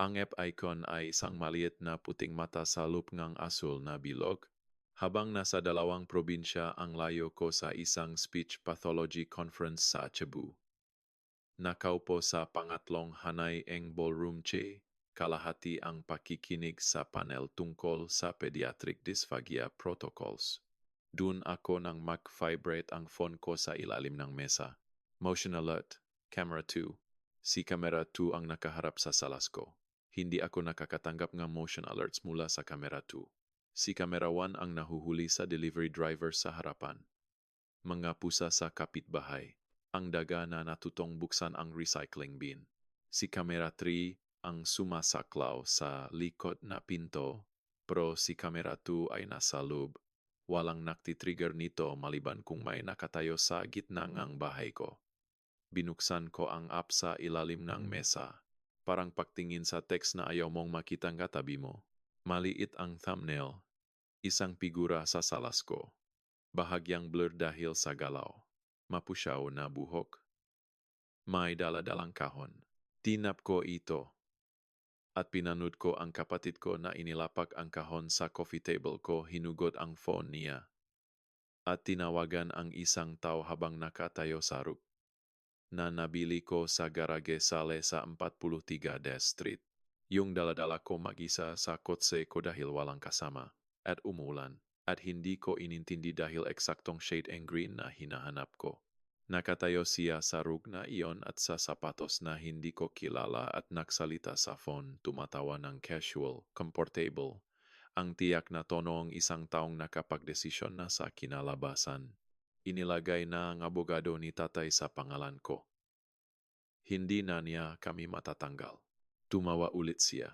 Ang app icon ay isang maliit na puting mata sa lupngang asul na bilog. Habang nasa dalawang probinsya ang layo ko sa isang speech pathology conference sa Cebu. Nakaupo sa pangatlong hanay eng ballroom che, kalahati ang pakikinig sa panel tungkol sa pediatric dysphagia protocols. Dun ako nang mag-vibrate ang phone ko sa ilalim ng mesa. Motion alert, camera 2. Si camera 2 ang nakaharap sa salas ko. Hindi ako nakakatanggap ng motion alerts mula sa camera 2. Si camera 1 ang nahuhuli sa delivery driver sa harapan. Mga pusa sa kapitbahay. Ang daga na natutong buksan ang recycling bin. Si camera 3 ang sumasaklaw sa likod na pinto, pero si camera 2 ay nasa loob. Walang naktitrigger nito maliban kung may nakatayo sa gitna ng bahay ko. Binuksan ko ang app sa ilalim ng mesa. Parang pagtingin sa text na ayaw mong makitang katabi mo. Maliit ang thumbnail. Isang figura sa salas ko. Bahagyang blur dahil sa galaw. Mapusyaw na buhok. May daladalang kahon. Tinap ko ito. At pinanood ko ang kapatid ko na inilapak ang kahon sa coffee table ko, hinugot ang phone niya. At tinawagan ang isang tao habang nakatayo sa roof. Na nabili ko sa garage sale sa 43 D Street. Yung daladala ko mag-isa sa kotse ko dahil walang kasama. At umulan. At hindi ko inintindi dahil eksaktong shade and green na hinahanap ko. Nakatayo siya sa rug na iyon at sa sapatos na hindi ko kilala at nagsalita sa phone, tumatawa ng casual, comfortable. Ang tiyak na tono ng isang taong nakapagdesisyon na sa kinalabasan. Inilagay na ang abogado ni tatay sa pangalan ko. Hindi na niya kami matatanggal. Tumawa ulit siya.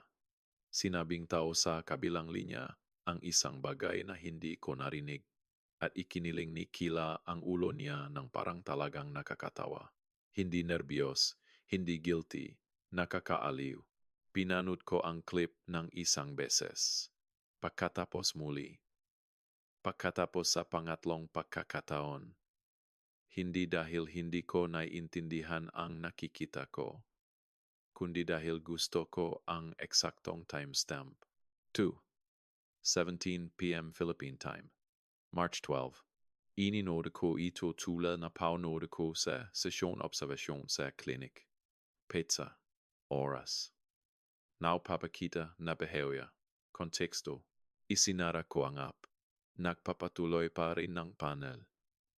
Sinabing tao sa kabilang linya ang isang bagay na hindi ko narinig at ikiniling ni Kila ang ulo niya ng parang talagang nakakatawa. Hindi nervyos, hindi guilty, nakakaaliw. Pinanood ko ang clip ng isang beses. Pagkatapos muli. Pagkatapos sa pangatlong pagkakataon. Hindi dahil hindi ko naiintindihan ang nakikita ko, kundi dahil gusto ko ang eksaktong timestamp. 2:17 p.m. Philippine Time, March 12. Ininood ko ito tulad na paunood ko sa sesyon observasyon sa klinik. Petsa. Oras. Naupapakita na behavior. Konteksto. Isinara ko ang app. Nagpapatuloy pa rin ng panel.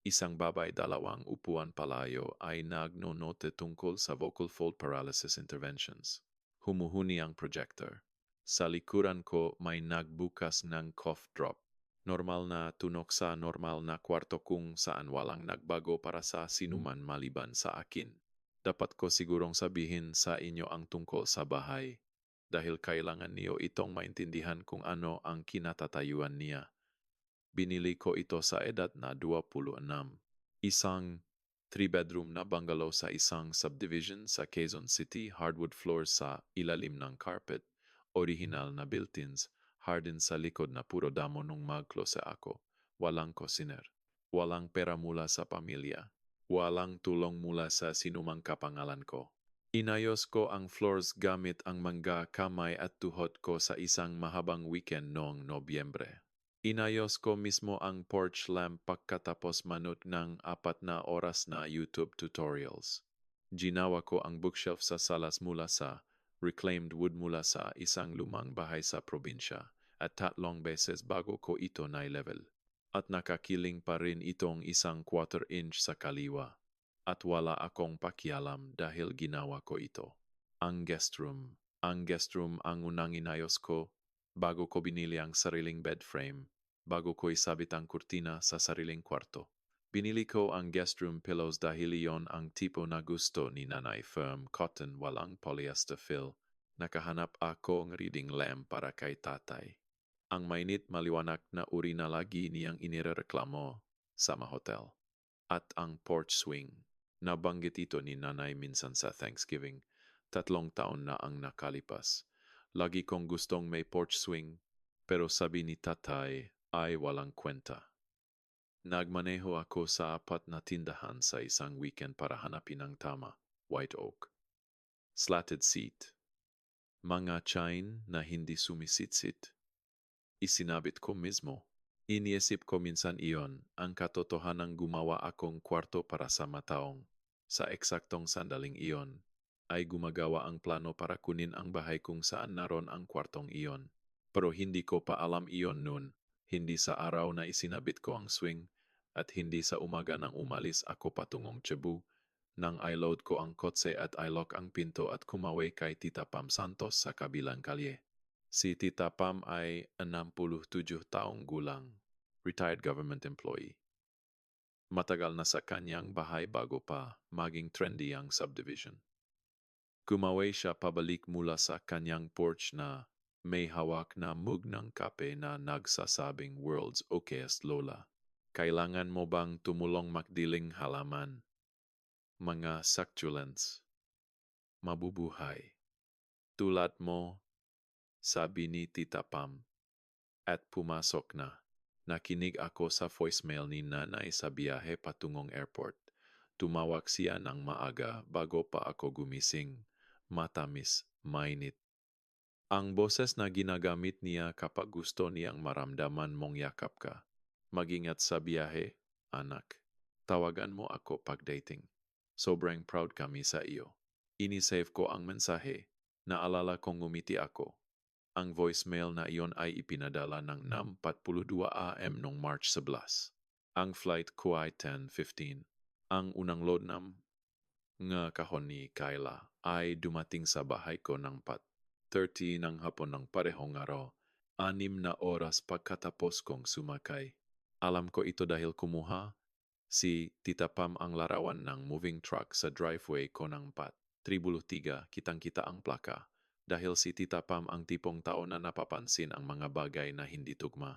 Isang babay dalawang upuan palayo ay nagnonote tungkol sa vocal fold paralysis interventions. Humuhuni ang projector. Sa likuran ko may nagbukas ng cough drop. Normal na tunok sa normal na kwarto kung saan walang nagbago para sa sinuman maliban sa akin. Dapat ko sigurong sabihin sa inyo ang tungkol sa bahay dahil kailangan niyo itong maintindihan kung ano ang kinatatayuan niya. Binili ko ito sa edad na 26. Isang 3-bedroom na bungalow sa isang subdivision sa Quezon City, hardwood floors sa ilalim ng carpet, original na built-ins, hardened sa likod na puro damo nung mag-close ako. Walang kusiner. Walang pera mula sa pamilya. Walang tulong mula sa sinumang kapangalan ko. Inayos ko ang floors gamit ang mga kamay at tuhod ko sa isang mahabang weekend noong Nobyembre. Inayos ko mismo ang porch lamp pagkatapos manood ng 4 na oras na YouTube tutorials. Ginawa ko ang bookshelf sa salas mula sa reclaimed wood mula sa isang lumang bahay sa probinsya at 3 beses bago ko ito na-level. At nakakiling pa rin itong isang 1/4 inch sa kaliwa. At wala akong pakialam dahil ginawa ko ito. Ang guest room. Ang guest room ang unang inayos ko bago ko binili ang sariling bed frame, bago ko isabit ang kurtina sa sariling kwarto. Binili ko ang guest room pillows dahil iyon ang tipo na gusto ni nanay, firm, cotton, walang polyester fill. Nakahanap ako ng reading lamp para kay tatay. Ang mainit maliwanag na uri na lagi niyang inireklamo sa hotel. At ang porch swing. Nabanggit ito ni nanay minsan sa Thanksgiving. 3 taon na ang nakalipas. Lagi kong gustong may porch swing, pero sabi ni tatay ay walang kwenta. Nagmaneho ako sa 4 na tindahan sa isang weekend para hanapin ang tama. White oak. Slatted seat. Mga chain na hindi sumisitsit. Isinabit ko mismo. Iniisip ko minsan iyon, ang katotohanang gumawa akong kwarto para sa mataong. Sa eksaktong sandaling iyon, ay gumagawa ang plano para kunin ang bahay kung saan naroon ang kwartong iyon. Pero hindi ko pa alam iyon noon, hindi sa araw na isinabit ko ang swing, at hindi sa umaga nang umalis ako patungong Cebu, nang I-load ko ang kotse at I-lock ang pinto at kumaway kay Tita Pam Santos sa kabilang kalye. Si Tita Pam ay 67 taong gulang, retired government employee. Matagal na sa kanyang bahay bago pa maging trendy ang subdivision. Kumaway siya pabalik mula sa kanyang porch na may hawak na mug ng kape na nagsasabing world's okayest lola. Kailangan mo bang tumulong magdiling halaman? Mga succulents. Mabubuhay. Tulad mo, sabi ni Tita Pam. At pumasok na. Nakinig ako sa voicemail ni nanay sa biyahe patungong airport. Tumawag siya ng maaga bago pa ako gumising. Matamis, mainit. Ang boses na ginagamit niya kapag gusto niyang maramdaman mong yakap ka. Mag-ingat sa biyahe, anak. Tawagan mo ako pag dating. Sobrang proud kami sa iyo. Inisave ko ang mensahe. Naalala kong ngumiti ako. Ang voicemail na iyon ay ipinadala ng 6:42 AM noong March 11. Ang flight ko ay 10:15. Ang unang load ng nga kahon ni Kyla ay dumating sa bahay ko ng 4:30 ng hapon ng parehong araw. 6 na oras pagkatapos kong sumakay. Alam ko ito dahil kumuha si Tita Pam ang larawan ng moving truck sa driveway ko ng 4:3 kitang-kita ang plaka. Dahil si Tita Pam ang tipong tao na napapansin ang mga bagay na hindi tugma.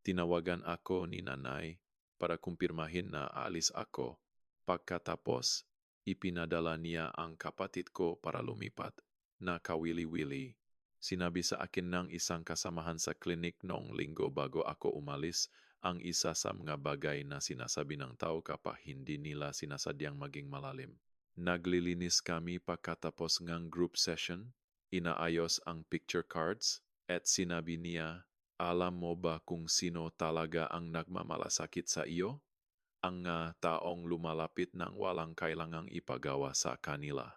Tinawagan ako ni nanay para kumpirmahin na aalis ako. Pagkatapos, ipinadala niya ang kapatid ko para lumipat. Na kawili-wili. Sinabi sa akin ng isang kasamahan sa klinik noong linggo bago ako umalis ang isa sa mga bagay na sinasabi ng tao kapag hindi nila sinasadyang maging malalim. Naglilinis kami pagkatapos ng group session. Inaayos ang picture cards at sinabi niya, alam mo ba kung sino talaga ang nagmamalasakit sa iyo? Ang taong lumalapit ng walang kailangang ipagawa sa kanila.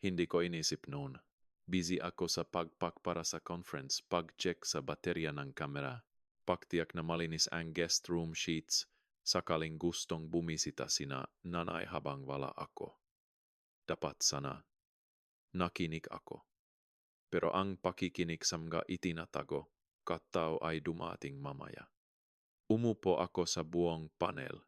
Hindi ko inisip noon. Busy ako sa pagpak para sa conference, pag-check sa baterya ng kamera, pagtiyak na malinis ang guest room sheets, sakaling gustong bumisita sina nanay habang wala ako. Dapat sana. Nakinig ako. Pero ang pakikinig sa mga itinatago, kataw ay dumating mamaya. Umupo ako sa buong panel.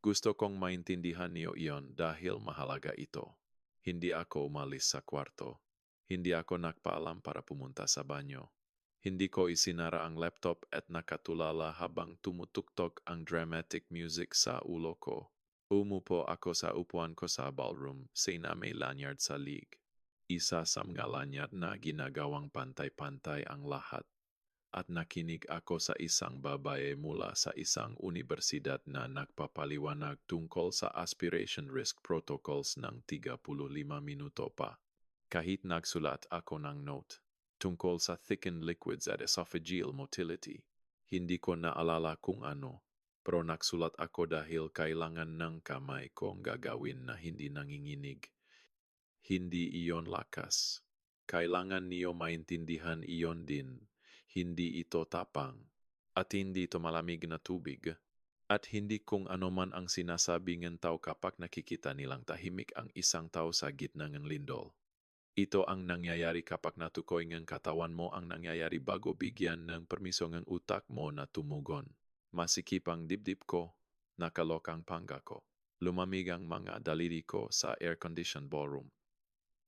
Gusto kong maintindihan niyo iyon dahil mahalaga ito. Hindi ako umalis sa kwarto. Hindi ako nagpaalam para pumunta sa banyo. Hindi ko isinara ang laptop at nakatulala habang tumutuktok ang dramatic music sa ulo ko. Umupo ako sa upuan ko sa ballroom, sa may lanyard sa league. Isa sa mga lanyard na ginagawang pantay-pantay ang lahat. At nakinig ako sa isang babae mula sa isang universidad na nagpapaliwanag tungkol sa aspiration risk protocols ng 35 minuto pa. Kahit nagsulat ako ng note tungkol sa thickened liquids at esophageal motility, hindi ko naalala kung ano, pero nagsulat ako dahil kailangan ng kamay kong gagawin na hindi nanginginig. Hindi iyon lakas. Kailangan niyo maintindihan iyon din. Hindi ito tapang. At hindi ito malamig na tubig. At hindi kung ano man ang sinasabi ng tao kapag nakikita nilang tahimik ang isang tao sa gitna ng lindol. Ito ang nangyayari kapag natukoy ng katawan mo ang nangyayari bago bigyan ng permiso ng utak mo na tumugon. Masikip ang dibdib ko, nakalok ang panga ko. Lumamig ang mga daliri ko sa air-conditioned ballroom.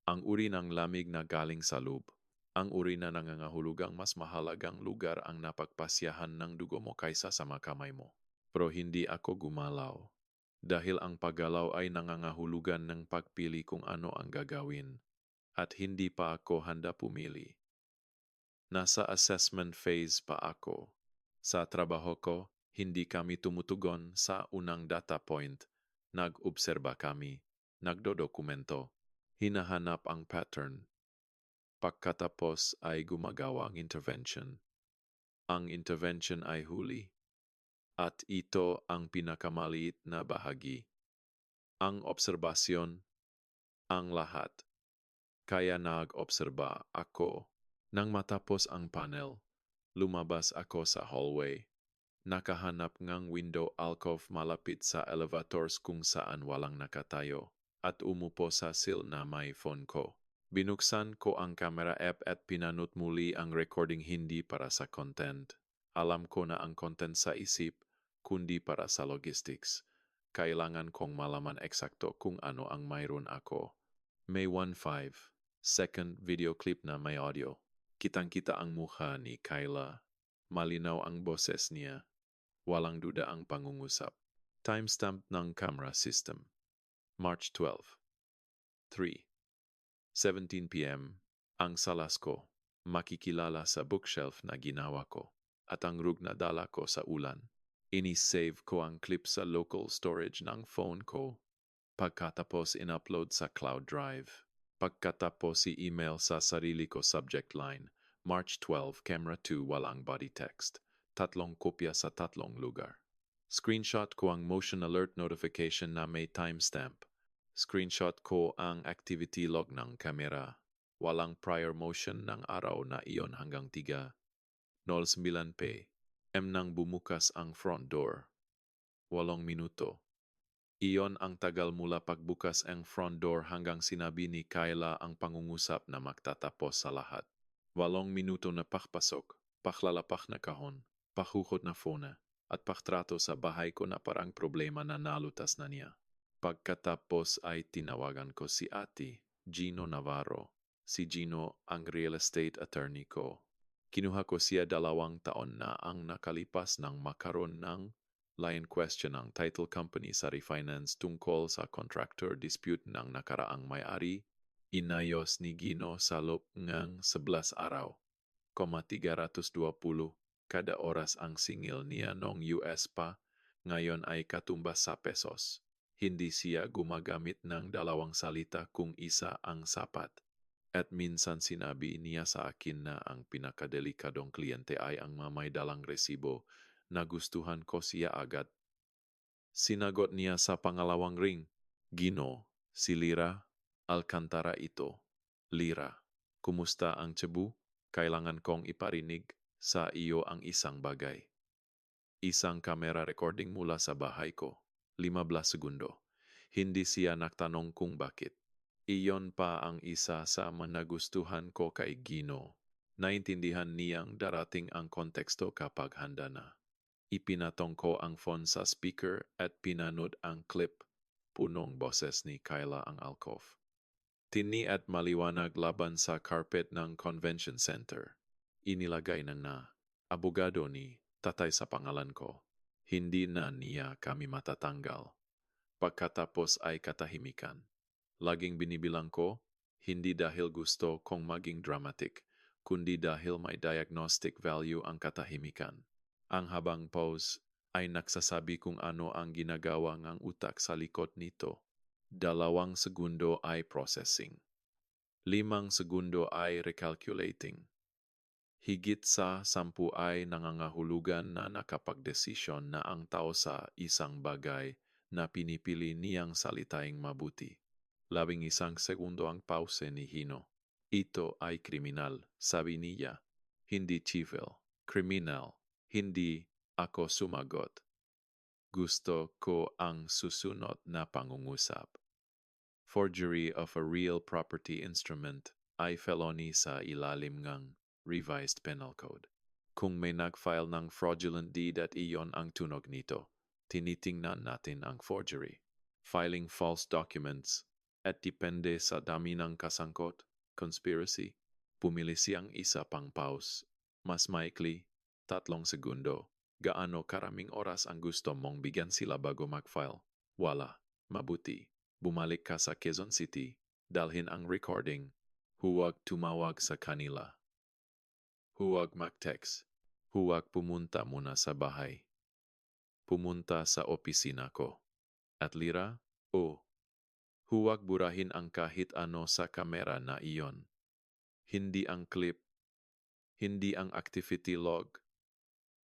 Ang uri ng lamig na galing sa loob. Ang uri na nangangahulugang mas mahalagang lugar ang napagpasyahan ng dugo mo kaysa sa mga kamay mo. Pero hindi ako gumalaw. Dahil ang paggalaw ay nangangahulugan ng pagpili kung ano ang gagawin. At hindi pa ako handa pumili. Nasa assessment phase pa ako. Sa trabaho ko, hindi kami tumutugon sa unang data point. Nag-obserba kami. Nagdodokumento. Hinahanap ang pattern. Pagkatapos ay gumagawa ang intervention. Ang intervention ay huli. At ito ang pinakamaliit na bahagi. Ang obserbasyon, ang lahat. Kaya nag-obserba ako. Nang matapos ang panel, lumabas ako sa hallway. Nakahanap ngang window alcove malapit sa elevators kung saan walang nakatayo at umupo sa sill na may phone ko. Binuksan ko ang camera app at pinanut muli ang recording hindi para sa content. Alam ko na ang content sa isip, kundi para sa logistics. Kailangan kong malaman eksakto kung ano ang mayroon ako. May 1.5 second video clip na may audio. Kitang-kita ang mukha ni Kyla. Malinaw ang boses niya. Walang duda ang pangungusap. Timestamp ng camera system. March 12. 3:17 p.m. Ang salas ko. Makikilala sa bookshelf na ginawa ko. At ang rug na dala ko sa ulan. Ini-save ko ang clip sa local storage ng phone ko. Pagkatapos in-upload sa cloud drive. Pagkatapos i-email sa sarili ko subject line. March 12, camera 2, walang body text. 3 kopya sa 3 lugar. Screenshot ko ang motion alert notification na may timestamp. Screenshot ko ang activity log ng kamera. Walang prior motion ng araw na iyon hanggang 3:09 p.m. nang bumukas ang front door. 8 minuto. Iyon ang tagal mula pagbukas ang front door hanggang sinabi ni Kyla ang pangungusap na magtatapos sa lahat. 8 minuto na pakpasok, paklalapak na kahon, pahuhot na phone, at paktrato sa bahay ko na parang problema na nalutas na niya. Pagkatapos ay tinawagan ko si Ate, Gino Navarro. Si Gino ang real estate attorney ko. Kinuha ko siya 2 taon na ang nakalipas nang makaroon ng line question ng title company sa refinance tungkol sa contractor dispute ng nakaraang may-ari. Inayos ni Gino sa loob ng 11 araw, 320 kada oras ang singil niya noong US pa, ngayon ay katumbas sa pesos. Hindi siya gumagamit ng 2 salita kung isa ang sapat. At minsan sinabi niya sa akin na ang pinakadelikadong kliyente ay ang may dalang resibo. Nagustuhan ko siya agad. Sinagot niya sa pangalawang ring, Gino, si Lira, Alcantara ito. Lira, kumusta ang Cebu? Kailangan kong iparinig sa iyo ang isang bagay. Isang camera recording mula sa bahay ko. 15 segundo. Hindi siya nagtanong kung bakit. Iyon pa ang isa sa managustuhan ko kay Gino. Naintindihan niyang darating ang konteksto kapag handa na. Ipinatong ko ang phone sa speaker at pinanood ang clip. Punong boses ni Kyla ang alcove. Tini at maliwanag laban sa carpet ng convention center. Inilagay na abogado ni tatay sa pangalan ko. Hindi na niya kami matatanggal. Pagkatapos ay katahimikan. Laging binibilang ko, hindi dahil gusto kong maging dramatic, kundi dahil may diagnostic value ang katahimikan. Ang habang pause ay nagsasabi kung ano ang ginagawa ng utak sa likod nito. 2 segundo ay processing. 5 segundo ay recalculating. Higit sa 10 ay nangangahulugan na nakapagdesisyon na ang tao sa isang bagay na pinipili niyang salitaing mabuti. 11 segundo ang pause ni Hino. Ito ay kriminal, sabi niya. Hindi civil. Criminal. Hindi ako sumagot. Gusto ko ang susunod na pangungusap. Forgery of a real property instrument ay felony sa ilalim ng Revised Penal Code. Kung may nag-file ng fraudulent deed at iyon ang tunog nito, tinitingnan natin ang forgery. Filing false documents at depende sa dami ng kasangkot, conspiracy, pumili siyang isa pang pause. Mas maikli, 3 segundo. Gaano karaming oras ang gusto mong bigyan sila bago mag-file? Wala. Mabuti. Bumalik ka sa Quezon City, dalhin ang recording. Huwag tumawag sa kanila. Huwag mag-text. Huwag pumunta muna sa bahay. Pumunta sa opisina ko. At Lira, huwag burahin ang kahit ano sa kamera na iyon. Hindi ang clip, hindi ang activity log,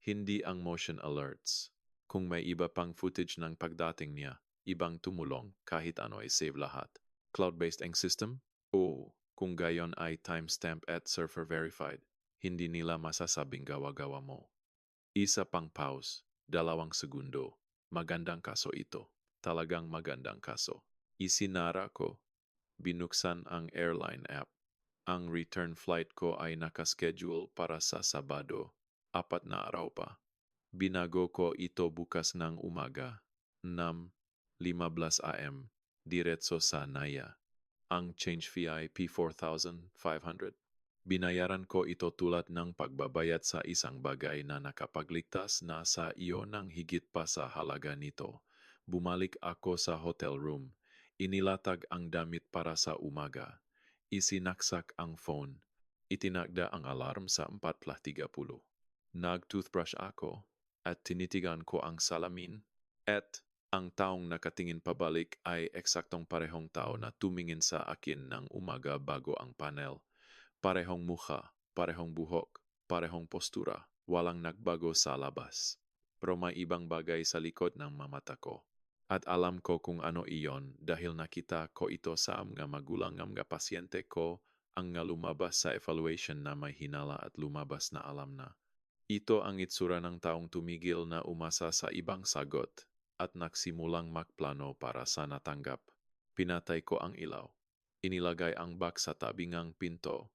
hindi ang motion alerts. Kung may iba pang footage ng pagdating niya, ibang tumulong kahit ano ay save lahat. Cloud-based ang system? Oo, kung gayon ay timestamp at server verified, hindi nila masasabing gawa-gawa mo. Isa pang pause, 2 segundo. Magandang kaso ito. Talagang magandang kaso. Isinara ko, binuksan ang airline app. Ang return flight ko ay nakaschedule para sa Sabado, 4 na araw pa. Binago ko ito bukas ng umaga, 6:15 AM, diretso sa Naya. Ang change fee ay P4,500. Binayaran ko ito tulad ng pagbabayad sa isang bagay na nakapagligtas na sa iyo ng higit pa sa halaga nito. Bumalik ako sa hotel room. Inilatag ang damit para sa umaga. Isinaksak ang phone. Itinakda ang alarm sa 4:30. Nag-toothbrush ako at tinitigan ko ang salamin at ang taong nakatingin pabalik ay eksaktong parehong tao na tumingin sa akin ng umaga bago ang panel. Parehong mukha, parehong buhok, parehong postura, walang nagbago sa labas. Pero may ibang bagay sa likod ng mata ko. At alam ko kung ano iyon dahil nakita ko ito sa mga magulang ng mga pasyente ko ang nga lumabas sa evaluation na may hinala at lumabas na alam na. Ito ang itsura ng taong tumigil na umasa sa ibang sagot at nagsimulang magplano para sa natanggap. Pinatay ko ang ilaw. Inilagay ang box sa tabingang pinto.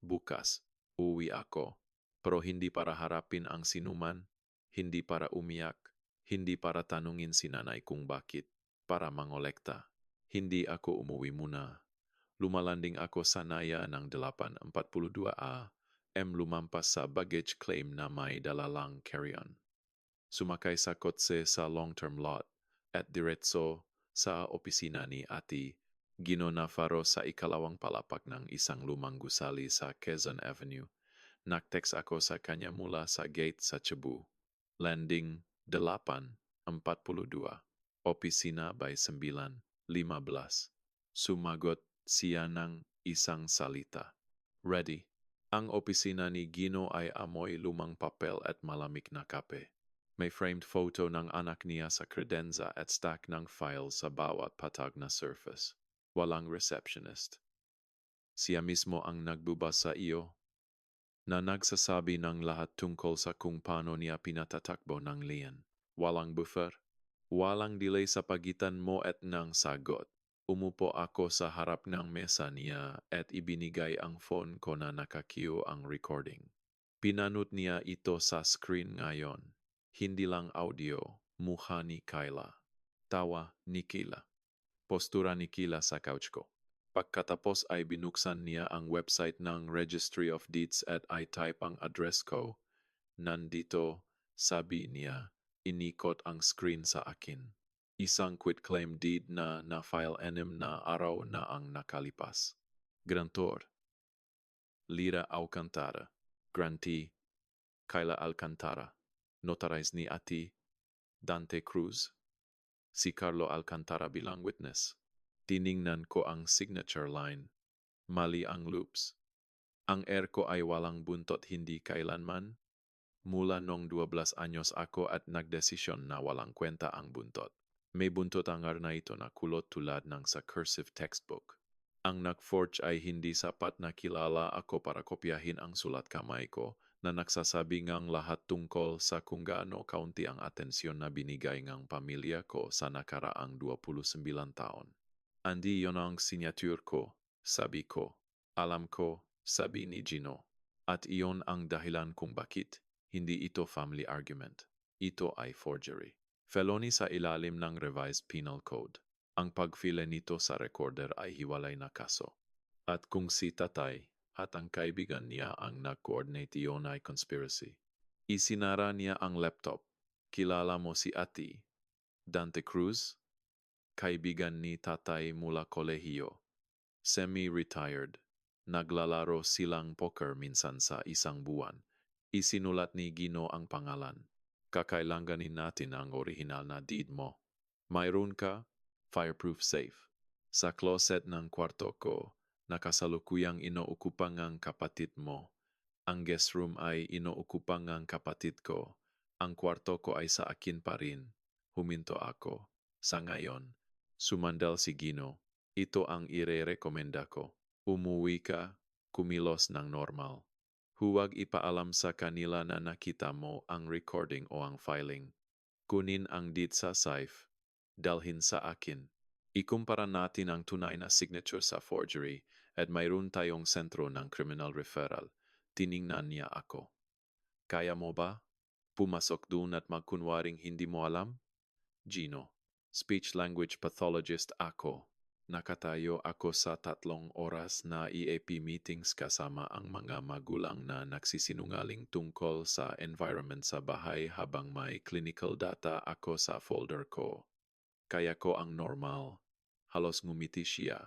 Bukas, uwi ako. Pero hindi para harapin ang sinuman, hindi para umiyak, hindi para tanungin si nanay kung bakit, para mangolekta. Hindi ako umuwi muna. Lumalanding ako sa Naya ng 8:42 lumampas sa baggage claim na may dalalang carry-on. Sumakay sa kotse sa long-term lot at diretso sa opisina ni Ati Gino Navarro sa ikalawang palapag ng isang lumang gusali sa Quezon Avenue. Nag-text ako sa kanya mula sa gate sa Cebu. Landing 8:42. Opisina by 9:15. Sumagot siya ng isang salita. Ready. Ang opisina ni Gino ay amoy lumang papel at malamig na kape. May framed photo ng anak niya sa kredenza at stack ng files sa bawat patag na surface. Walang receptionist. Siya mismo ang nagbubas sa iyo na nagsasabi ng lahat tungkol sa kung paano niya pinatatakbo ng liyan. Walang buffer. Walang delay sa pagitan mo at ng sagot. Umupo ako sa harap ng mesa niya at ibinigay ang phone ko na nakakiu ang recording. Pinanut niya ito sa screen ngayon. Hindi lang audio, mukha ni Kyla. Tawa ni Kyla. Postura ni Kyla sa couch ko. Pagkatapos ay binuksan niya ang website ng Registry of Deeds at i-type ang address ko. Nandito, sabi niya, inikot ang screen sa akin. Isang quitclaim deed na na-file 6 na araw na ang nakalipas. Grantor, Lira Alcantara. Grantee, Kyla Alcantara. Notarized ni Ati Dante Cruz. Si Carlo Alcantara bilang witness. Tiningnan ko ang signature line. Mali ang loops. Ang ko ay walang buntot hindi kailanman. Mula nung 12 anyos ako at nagdesisyon na walang kwenta ang buntot. May buntot ang na ito na kulot tulad ng sa cursive textbook. Ang nag-forge ay hindi sapat na kilala ako para kopyahin ang sulat kamay ko na nagsasabi ngang lahat tungkol sa kung gaano kaunti ang atensyon na binigay ngang pamilya ko sa nakaraang 29 taon. Andi yon ang signature ko, sabi ko. Alam ko, sabi ni Gino. At iyon ang dahilan kung bakit. Hindi ito family argument. Ito ay forgery. Felony sa ilalim ng Revised Penal Code. Ang pagfile nito sa recorder ay hiwalay na kaso. At kung si tatay at ang kaibigan niya ang nag-coordinate iyon ay conspiracy. Isinara niya ang laptop. Kilala mo si Ati Dante Cruz? Kaibigan ni tatay mula kolehiyo. Semi-retired. Naglalaro silang poker minsan sa isang buwan. Isinulat ni Gino ang pangalan. Kakailanganin natin ang orihinal na deed mo. Mayroon ka? Fireproof safe. Sa closet ng kwarto ko, Nakasalukuyang inookupang ang kapatid mo. Ang guest room ay inookupang ang kapatid ko. Ang kwarto ko ay sa akin pa rin. Huminto ako. Sa ngayon, sumandal si Gino. Ito ang ire-rekomenda ko. Umuwi ka, kumilos ng normal. Huwag ipaalam sa kanila na nakita mo ang recording o ang filing. Kunin ang deed sa safe. Dalhin sa akin. Ikumpara natin ang tunay na signature sa forgery at mayroon tayong sentro ng criminal referral. Tiningnan niya ako. Kaya mo ba? Pumasok doon at magkunwaring hindi mo alam? Gino, speech-language pathologist ako. Nakatayo ako sa 3 oras na EAP meetings kasama ang mga magulang na nagsisinungaling tungkol sa environment sa bahay habang may clinical data ako sa folder ko. Kaya ko ang normal. Halos ngumiti siya.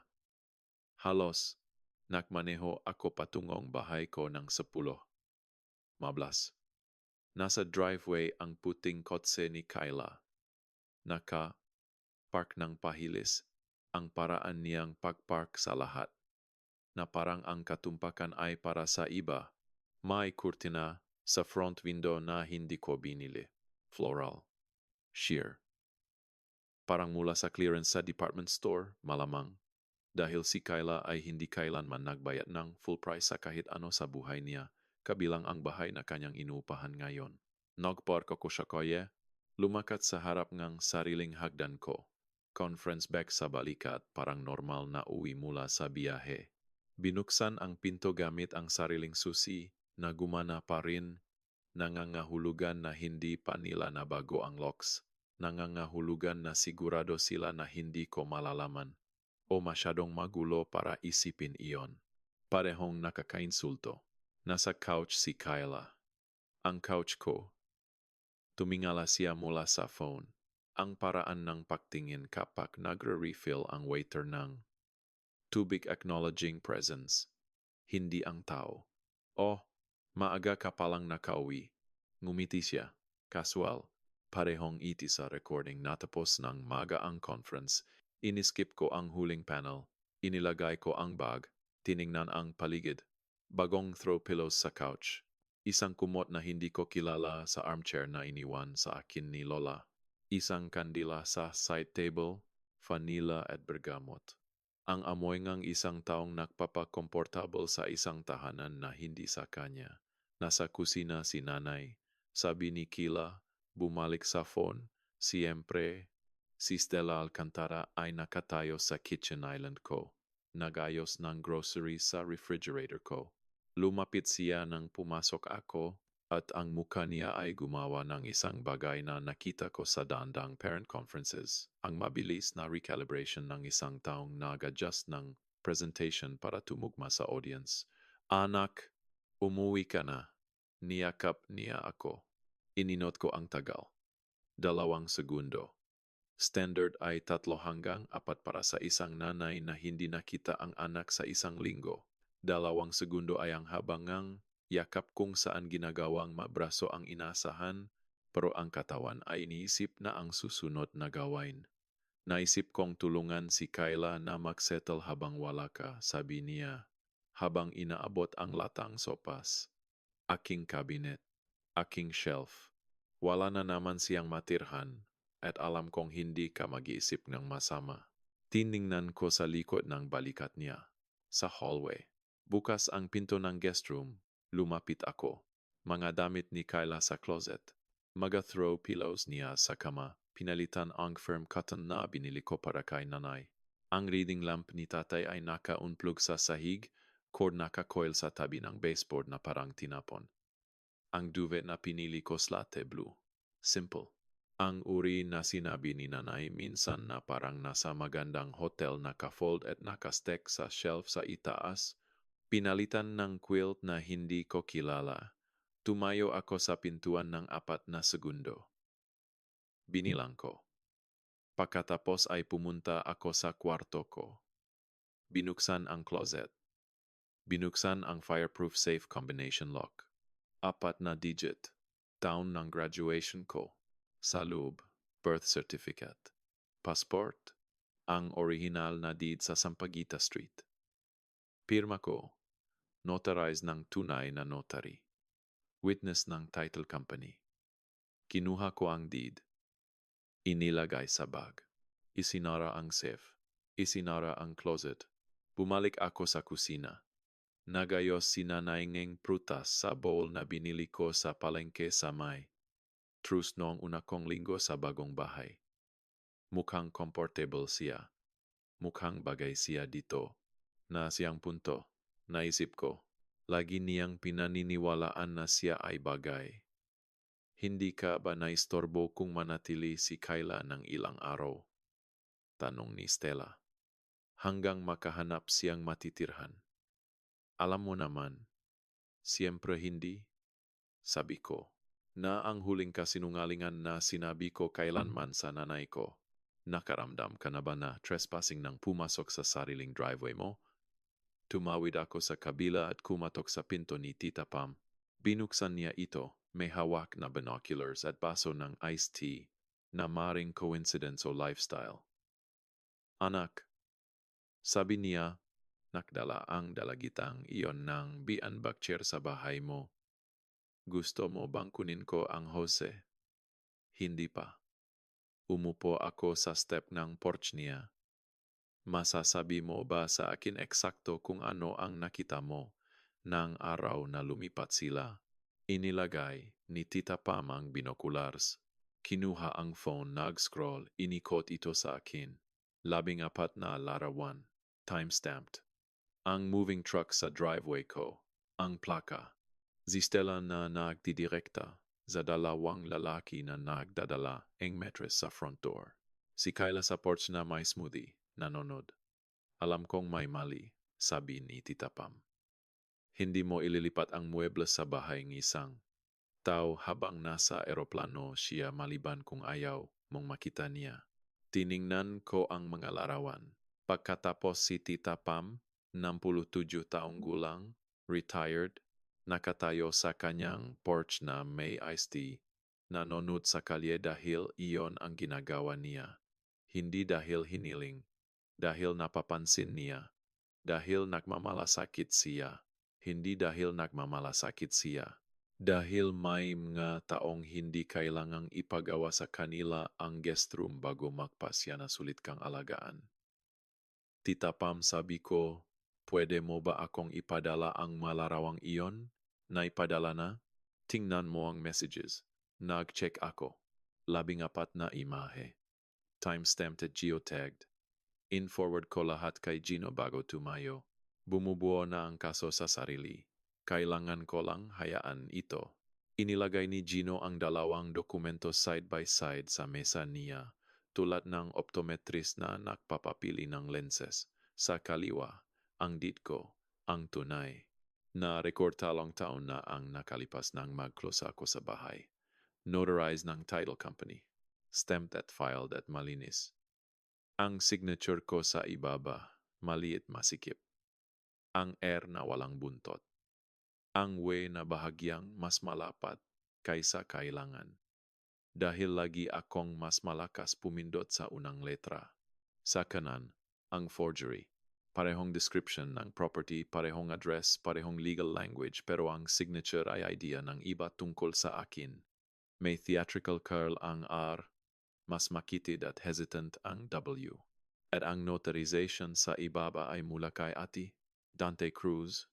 Halos, nakmaneho ako patungong bahay ko ng 10:00. Nasa driveway ang puting kotse ni Kyla. Naka-park ng pahilis, ang paraan niyang pagpark sa lahat, na parang ang katumpakan ay para sa iba. May kurtina sa front window na hindi ko binili. Floral. Sheer. Parang mula sa clearance sa department store, malamang. Dahil si Kyla ay hindi kailanman nagbayad ng full price sa kahit ano sa buhay niya, kabilang ang bahay na kanyang inuupahan ngayon. Nagpark ako sa koye, lumakat sa harap ng sariling hagdan ko. Conference bag sa balikat, parang normal na uwi mula sa biyahe. Binuksan ang pinto gamit ang sariling susi na gumana pa rin, nangangahulugan na hindi pa nila nabago ang locks, nangangahulugan na sigurado sila na hindi ko malalaman o masyadong magulo para isipin iyon. Parehong nakakainsulto. Nasa couch si Kyla. Ang couch ko. Tumingala siya mula sa phone. Ang paraan ng pagtingin kapag nagre-refill ang waiter ng tubig acknowledging presence. Hindi ang tao. Oh, maaga ka palang nakauwi. Ngumiti siya. Casual. Parehong iti sa recording natapos ng maga ang conference. Iniskip ko ang huling panel. Inilagay ko ang bag. Tiningnan ang paligid. Bagong throw pillows sa couch. Isang kumot na hindi ko kilala sa armchair na iniwan sa akin ni Lola. Isang kandila sa side table, vanilla at bergamot. Ang amoy ngang isang taong nagpapakomportable sa isang tahanan na hindi sa kanya. Nasa kusina si nanay. Sabi ni Kila, bumalik sa phone. Siyempre, si Stella Alcantara ay nakatayo sa kitchen island ko. Nagayos ng groceries sa refrigerator ko. Lumapit siya nang pumasok ako at ang mukha niya ay gumawa ng isang bagay na nakita ko sa daandang parent conferences. Ang mabilis na recalibration ng isang taong nag-adjust ng presentation para tumugma sa audience. Anak, umuwi ka na. Niyakap niya ako. Ininot ko ang tagal. 2 segundo. Standard ay 3 hanggang 4 para sa isang nanay na hindi nakita ang anak sa isang linggo. 2 segundo ay ang habangang yakap kung saan ginagawang mabraso ang inasahan, pero ang katawan ay iniisip na ang susunod na gawain. Naisip kong tulungan si Kyla na magsettle habang wala ka, sabi niya, habang inaabot ang latang sopas. Aking kabinet, aking shelf. Wala na naman siyang matirhan, at alam kong hindi ka mag-iisip ng masama. Tiningnan ko sa likod ng balikat niya, sa hallway. Bukas ang pinto ng guest room, lumapit ako. Mga damit ni Kyla sa closet. Maga-throw pillows niya sa kama. Pinalitan ang firm cotton na binili ko para kay nanay. Ang reading lamp ni tatay ay naka-unplug sa sahig, cord naka-coil sa tabi ng baseboard na parang tinapon. Ang duvet na pinili ko slate blue. Simple. Ang uri na sinabi ni nanay minsan na parang nasa magandang hotel naka-fold at naka-stack sa shelf sa itaas. Pinalitan ng quilt na hindi ko kilala. Tumayo ako sa pintuan ng 4 segundo. Binilang ko. Pagkatapos ay pumunta ako sa kwarto ko. Binuksan ang closet. Binuksan ang fireproof safe combination lock. 4 na digit. Taon ng graduation ko. Sa loob, birth certificate. Passport. Ang original na deed sa Sampaguita Street. Pirma ko, notarize ng tunay na notary, witness ng title company. Kinuha ko ang deed, inilagay sa bag, isinara ang safe, isinara ang closet. Bumalik ako sa kusina. Nagayos sinanainging prutas sa bowl na binili ko sa palengke sa May. Trus noong una kong linggo sa bagong bahay. Mukhang comfortable siya. Mukhang bagay siya dito. Na siyang punto. Naisip ko, lagi niyang pinaniniwalaan na siya ay bagay. Hindi ka ba naistorbo kung manatili si Kayla ng ilang araw? Tanong ni Stella. Hanggang makahanap siyang matitirhan. Alam mo naman, siyempre hindi, sabi ko, na ang huling kasinungalingan na sinabi ko kailanman sa nanay ko. Nakaramdam ka na ba na trespassing nang pumasok sa sariling driveway mo? Tumawid ako sa kabila at kumatok sa pinto ni Tita Pam. Binuksan niya ito, may hawak na binoculars at baso ng iced tea na maring coincidence o lifestyle. Anak, sabi niya, nakdala ang dalagitang iyon ng bianbakcher sa bahay mo. Gusto mo bang kunin ko ang hose? Hindi pa. Umupo ako sa step ng porch niya. Masasabi mo ba sa akin eksakto kung ano ang nakita mo ng araw na lumipat sila? Inilagay ni Tita Pam ang binoculars. Kinuha ang phone, nag-scroll, inikot ito sa akin. 14 na larawan, time-stamped. Ang moving truck sa driveway ko, ang plaka. Si Stella na nagdidirekta sa dalawang lalaki na nagdadala ang mattress sa front door. Si Kayla sa porch na may smoothie, nanonood. Alam kong may mali, sabi ni Tita Pam. Hindi mo ililipat ang muebles sa bahay ng isang tao habang nasa eroplano siya maliban kung ayaw mong makita niya. Tiningnan ko ang mga larawan. Pagkatapos si Tita Pam, 67 taong gulang, retired, nakatayo sa kanyang porch na may iced tea, nanonood sa kalye dahil iyon ang ginagawa niya. Hindi dahil hiniling, dahil napapansin niya, dahil nagmamalasakit siya, hindi dahil nagmamalasakit siya. Dahil may mga taong hindi kailangang ipagawa sa kanila ang guest room bago magpasya na sulit kang alagaan. Tita Pam, sabi ko, pwede mo ba akong ipadala ang malarawang iyon? Naipadala na? Tingnan mo ang messages. Nag-check ako. 14 na imahe. Timestamped at geotagged. In-forward ko lahat kay Gino bago tumayo. Bumubuo na ang kaso sa sarili. Kailangan ko lang hayaan ito. Inilagay ni Gino ang dalawang dokumento side by side sa mesa niya, tulad ng optometrist na nagpapapili ng lenses. Sa kaliwa, ang deed ko, ang tunay. Na-record talong taon na ang nakalipas nang mag-close ako sa bahay. Notarized ng title company. Stamped at filed at malinis. Ang signature ko sa ibaba, maliit masikip. Ang R na walang buntot. Ang W na bahagyang mas malapat kaysa kailangan. Dahil lagi akong mas malakas pumindot sa unang letra. Sa kanan, ang forgery. Parehong description ng property, parehong address, parehong legal language, pero ang signature ay idea ng iba tungkol sa akin. May theatrical curl ang R, mas makitid at hesitant ang W. At ang notarization sa ibaba ay mula kay Ati Dante Cruz,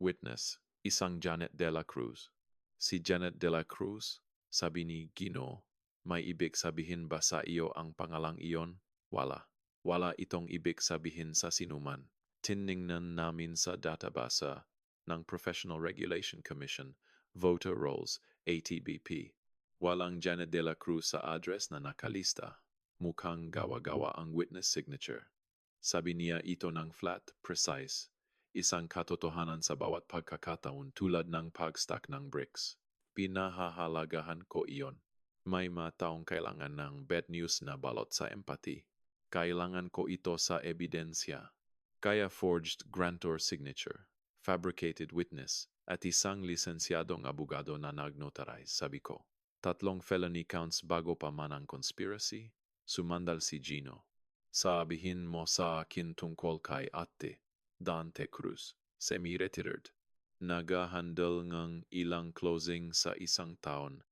witness, isang Janet de la Cruz. Si Janet de la Cruz, sabi ni Gino, may ibig sabihin ba sa iyo ang pangalang iyon? Wala. Wala itong ibig sabihin sa sinuman. Tiningnan namin sa database ng Professional Regulation Commission, Voter Rolls, ATBP. Walang Janet de la Cruz sa address na nakalista. Mukhang gawa-gawa ang witness signature. Sabi niya ito ng flat, precise. Isang katotohanan sa bawat pagkakataon tulad ng pag-stack ng bricks. Pinahahalagahan ko iyon. May mga taong kailangan ng bad news na balot sa empathy. Kailangan ko ito sa ebidensya. Kaya forged grantor signature, fabricated witness, at isang lisensyadong abogado na nag-notarize, sabi ko. 3 felony counts bago pa man ang conspiracy, sumandal si Gino. Sabihin mo sa akin tungkol kay Ate. Dante Cruz, semi-retired. Nagahandle ngang ilang closing sa isang taon.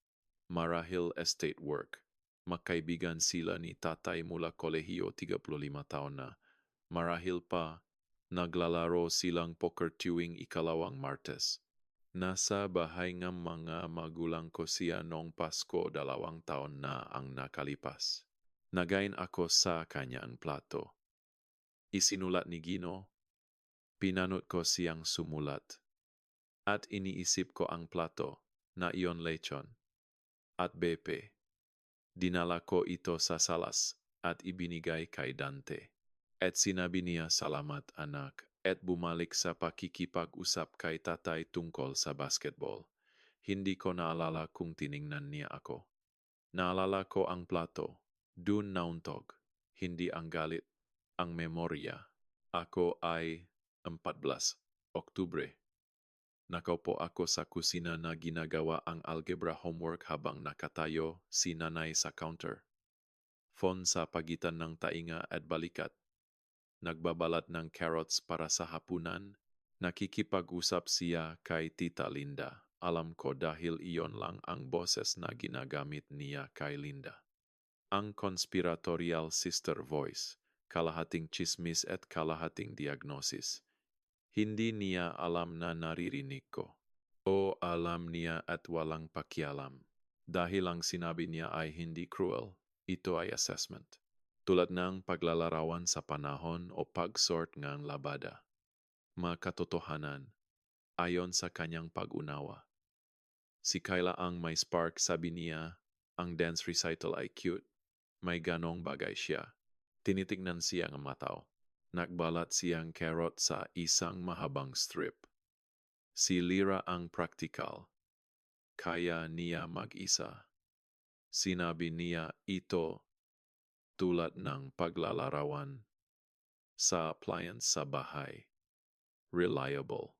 Marahil estate work. Magkaibigan sila ni tatay mula kolehiyo 35 taon na. Marahil pa, naglalaro silang poker tuwing ikalawang Martes. Nasa bahay ng mga magulang ko siya noong Pasko 2 taon na ang nakalipas. Nagain ako sa kanyang plato. Isinulat ni Gino, pinanot ko siyang sumulat. At iniisip ko ang plato na iyon lechon at bepe. Dinala ko ito sa salas at ibinigay kay Dante. At sinabi niya salamat anak at bumalik sa pakikipag-usap kay tatay tungkol sa basketball. Hindi ko naalala kung tiningnan niya ako. Naalala ko ang plato, dun nauntog, hindi ang galit, ang memorya. Ako ay 14 Oktubre. Nakaupo ako sa kusina na ginagawa ang algebra homework habang nakatayo si nanay sa counter. Phone sa pagitan ng tainga at balikat. Nagbabalat ng carrots para sa hapunan. Nakikipag-usap siya kay Tita Linda. Alam ko dahil iyon lang ang boses na ginagamit niya kay Linda. Ang conspiratorial sister voice, kalahating chismis at kalahating diagnosis. Hindi niya alam na naririnig ko. O alam niya at walang pakialam. Dahil ang sinabi niya ay hindi cruel, ito ay assessment. Tulad ng paglalarawan sa panahon o pagsort ng labada. Makatotohanan, ayon sa kanyang pag-unawa. Si Kyla ang may spark, sabi niya, ang dance recital ay cute. May ganong bagay siya. Tinitignan siya ng mataw. Nagbalat siyang carrot sa isang mahabang strip. Si Lyra ang practical. Kaya niya mag-isa. Sinabi niya ito tulad ng paglalarawan sa appliance sa bahay. Reliable.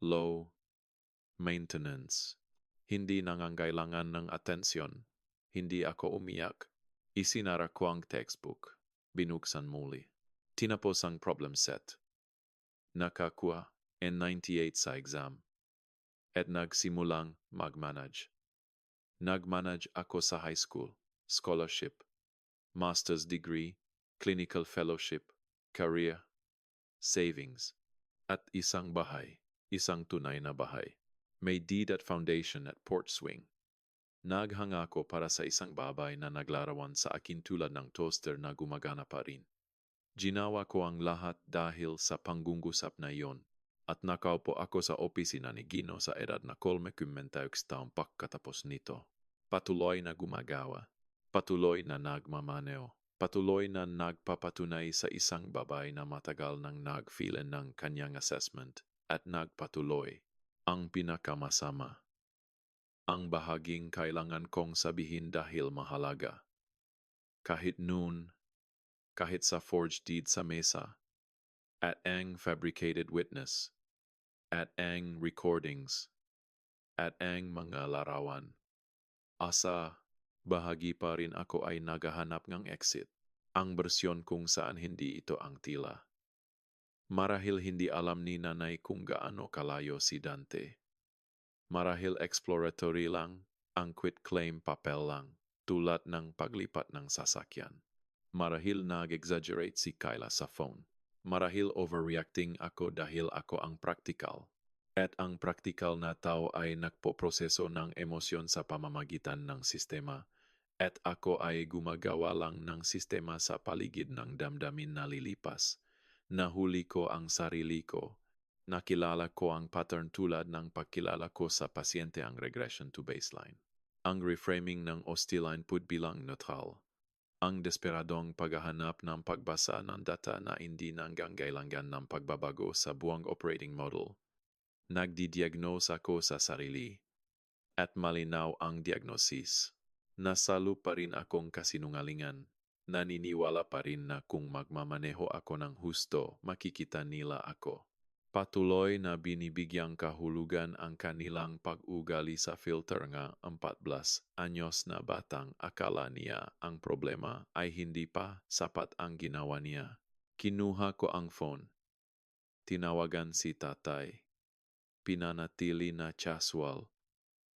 Low maintenance. Hindi nangangailangan ng atensyon. Hindi ako umiyak. Isinara ko ang textbook. Binuksan muli. Tinapos ang problem set. Nakakuha N98 sa exam. At nagsimulang mag-manage. Nag-manage ako sa high school, scholarship, master's degree, clinical fellowship, career, savings, at isang bahay, isang tunay na bahay. May deed at foundation at Port Swing. Naghanga ako para sa isang babay na naglarawan sa akin tulad ng toaster na gumagana pa rin. Ginawa ko ang lahat dahil sa panggungusap na iyon at nakaupo ako sa opisina ni Gino sa edad na 31 taong pagkatapos nito. Patuloy na gumagawa, patuloy na nagmamaneo, patuloy na nagpapatunay sa isang babay na matagal nang nag-fill ng kanyang assessment at nagpatuloy. Ang pinakamasama. Ang bahaging kailangan kong sabihin dahil mahalaga. Kahit noon, kahit sa forged deed sa mesa, at ang fabricated witness, at ang recordings, at ang mga larawan. Asa, bahagi pa rin ako ay naghahanap ng exit. Ang bersyon kung saan hindi ito ang tila. Marahil hindi alam ni nanay kung gaano kalayo si Dante. Marahil exploratory lang, ang quitclaim papel lang, tulad ng paglipat ng sasakyan. Marahil nag-exaggerate si Kyla sa phone. Marahil overreacting ako dahil ako ang practical. At ang practical na tao ay nagpoproseso ng emosyon sa pamamagitan ng sistema. At ako ay gumagawa lang ng sistema sa paligid ng damdamin na lilipas. Nahuli ko ang sarili ko. Nakilala ko ang pattern tulad ng pagkilala ko sa pasyente ang regression to baseline. Ang reframing ng hostile input bilang neutral. Ang desperadong paghahanap ng pagbasa ng data na hindi nangangailangan ng pagbabago sa buong operating model. Nagdidiagnose ako sa sarili. At malinaw ang diagnosis. Nasalo pa rin akong kasinungalingan. Naniniwala pa rin na kung magmamaneho ako ng husto, makikita nila ako. Patuloy na binibigyang kahulugan ang kanilang pag-ugali sa filter nga 14 anyos na batang akala niya ang problema ay hindi pa sapat ang ginawa niya. Kinuha ko ang phone. Tinawagan si tatay. Pinanatili na casual.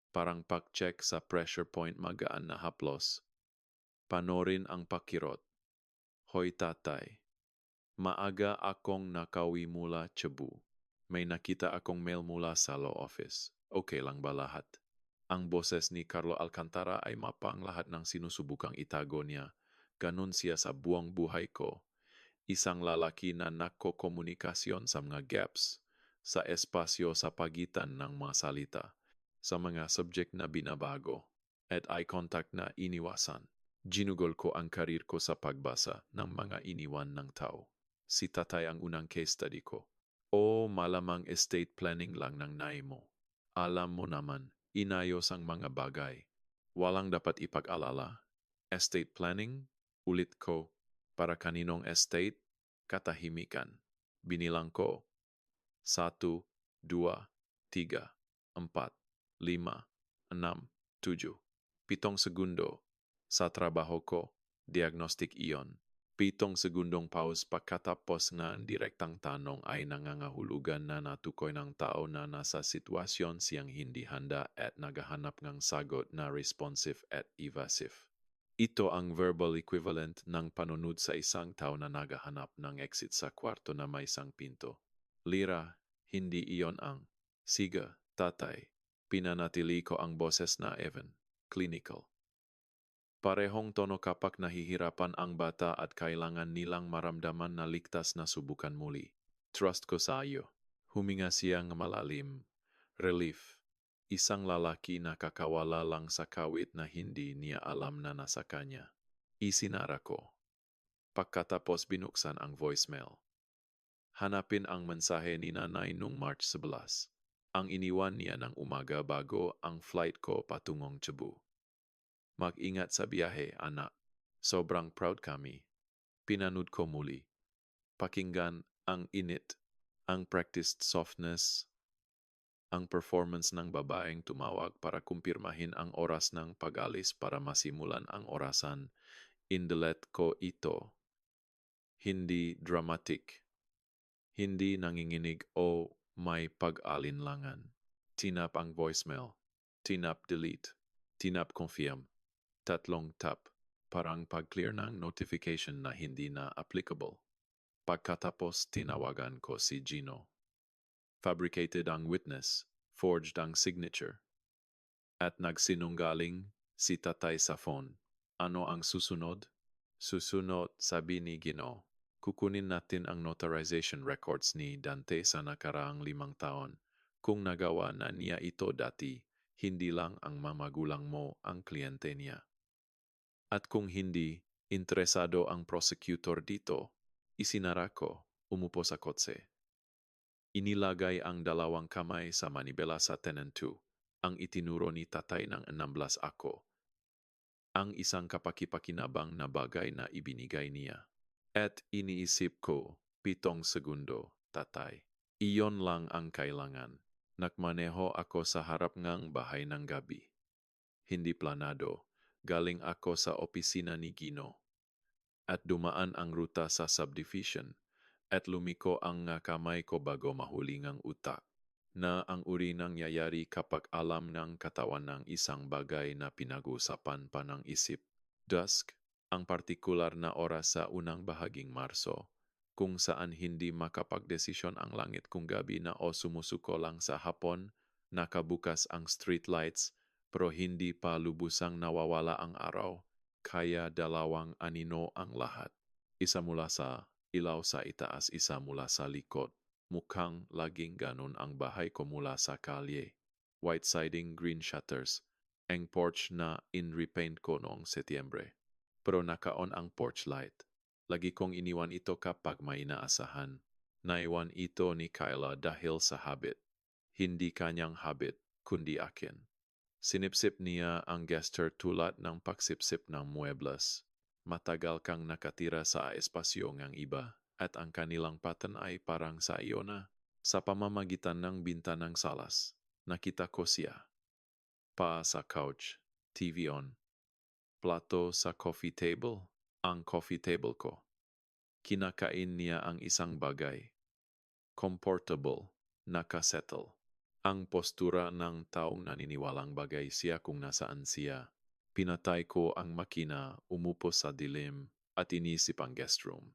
Parang pag-check sa pressure point magaan na haplos. Panorin ang pakirot. Hoy tatay, maaga akong nakawi mula Cebu. May nakita akong mail mula sa law office. Okay lang ba lahat? Ang boses ni Carlo Alcantara ay mapang lahat ng sinusubukang itago niya. Ganon siya sa buong buhay ko. Isang lalaki na nagkokomunikasyon sa mga gaps, sa espasyo sa pagitan ng mga salita, sa mga subject na binabago, at eye contact na iniwasan. Ginugol ko ang karir ko sa pagbasa ng mga iniwan ng tao. Si tatay ang unang case study ko. O malamang estate planning lang ng nai mo. Alam mo naman, inayos ang mga bagay. Walang dapat ipag-alala. Estate planning? Ulit ko. Para kaninong estate? Katahimikan. Binilang ko. 1, 2, 3, 4, 5, 6, 7. 7 segundo. Sa trabaho ko, diagnostic iyon. 7 segundong pause pagkatapos na direktang tanong ay nangangahulugan na natukoy ng tao na nasa sitwasyon siyang hindi handa at naghahanap ng sagot na responsive at evasive. Ito ang verbal equivalent ng panunod sa isang tao na naghahanap ng exit sa kwarto na may isang pinto. Lira, hindi iyon ang, siga, tatay, pinanatili ko ang boses na Evan, clinical. Parehong tono kapag nahihirapan ang bata at kailangan nilang maramdaman na ligtas na subukan muli. Trust ko sa iyo. Huminga siyang malalim. Relief. Isang lalaki na kakawala lang sa kawit na hindi niya alam na nasa kanya. Isinara ko. Pagkatapos binuksan ang voicemail. Hanapin ang mensahe ni nanay nung March 11. Ang iniwan niya ng umaga bago ang flight ko patungong Cebu. Mag-ingat sa biyahe, anak. Sobrang proud kami. Pinanood ko muli. Pakinggan ang init, ang practiced softness, ang performance ng babaeng tumawag para kumpirmahin ang oras ng pag-alis para masimulan ang orasan. Indilet ko ito. Hindi dramatic. Hindi nanginginig o may pag-alinlangan. Tinap ang voicemail. Tinap delete. Tinap confirm. 3 tap. Parang pag-clear ng notification na hindi na applicable. Pagkatapos tinawagan ko si Gino. Fabricated ang witness, forged ang signature. At nagsinunggaling si tatay sa phone. Ano ang susunod? Susunod, sabi ni Gino. Kukunin natin ang notarization records ni Dante sa nakaraang 5 taon. Kung nagawa na niya ito dati, hindi lang ang mamagulang mo ang kliyente niya. At kung hindi, interesado ang prosecutor dito, isinara ko, umupo sa kotse. Inilagay ang 2 kamay sa manibela sa tenant 2, ang itinuro ni tatay ng 16 ako. Ang isang kapaki-pakinabang na bagay na ibinigay niya. At iniisip ko, 7 segundo, tatay. Iyon lang ang kailangan. Nagmaneho ako sa harap ngang bahay ng gabi. Hindi planado. Galing ako sa opisina ni Gino. At dumaan ang ruta sa subdivision. At lumiko ang nga kamay ko bago mahuli ngang utak. Na ang uri ng yayari kapag alam ng katawan ng isang bagay na pinag-usapan pa ng isip. Dusk, ang partikular na oras sa unang bahaging Marso, kung saan hindi makapagdesisyon ang langit kung gabi na o sumusuko lang sa hapon, nakabukas ang streetlights, pero hindi pa lubusang nawawala ang araw, kaya 2 anino ang lahat. Isa mula sa ilaw sa itaas, isa mula sa likod. Mukhang laging ganon ang bahay ko mula sa kalye. White siding, green shutters. Ang porch na in-repaint ko noong Setyembre. Pero naka-on ang porch light. Lagi kong iniwan ito kapag may inaasahan. Naiwan ito ni Kyla dahil sa habit. Hindi kanyang habit, kundi akin. Sinipsip niya ang gesture tulad ng pagsipsip ng muebles. Matagal kang nakatira sa espasyo ngang iba at ang kanilang pattern ay parang sa iyo na. Sa pamamagitan ng bintanang salas, nakita ko siya. Paa sa couch, TV on. Plato sa coffee table, ang coffee table ko. Kinakain niya ang isang bagay. comfortable, nakasettle. Ang postura ng taong naniniwalang bagay siya kung nasaan siya. Pinatay ko ang makina, umupo sa dilim, at inisip ang guest room.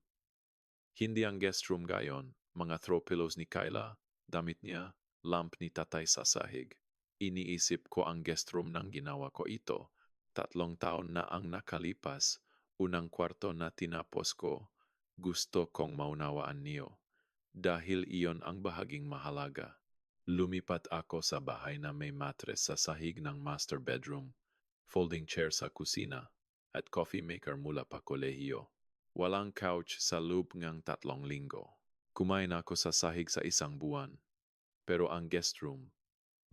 Hindi ang guest room gayon, mga throw pillows ni Kyla, damit niya, lamp ni tatay sa sahig. Iniisip ko ang guest room nang ginawa ko ito. 3 taon na ang nakalipas, unang kwarto na tinapos ko, gusto kong maunawaan niyo. Dahil iyon ang bahaging mahalaga. Lumipat ako sa bahay na may mattress sa sahig ng master bedroom, folding chair sa kusina, at coffee maker mula pa kolehiyo. Walang couch sa loob ng 3 linggo. Kumain ako sa sahig sa 1 buwan. Pero ang guest room,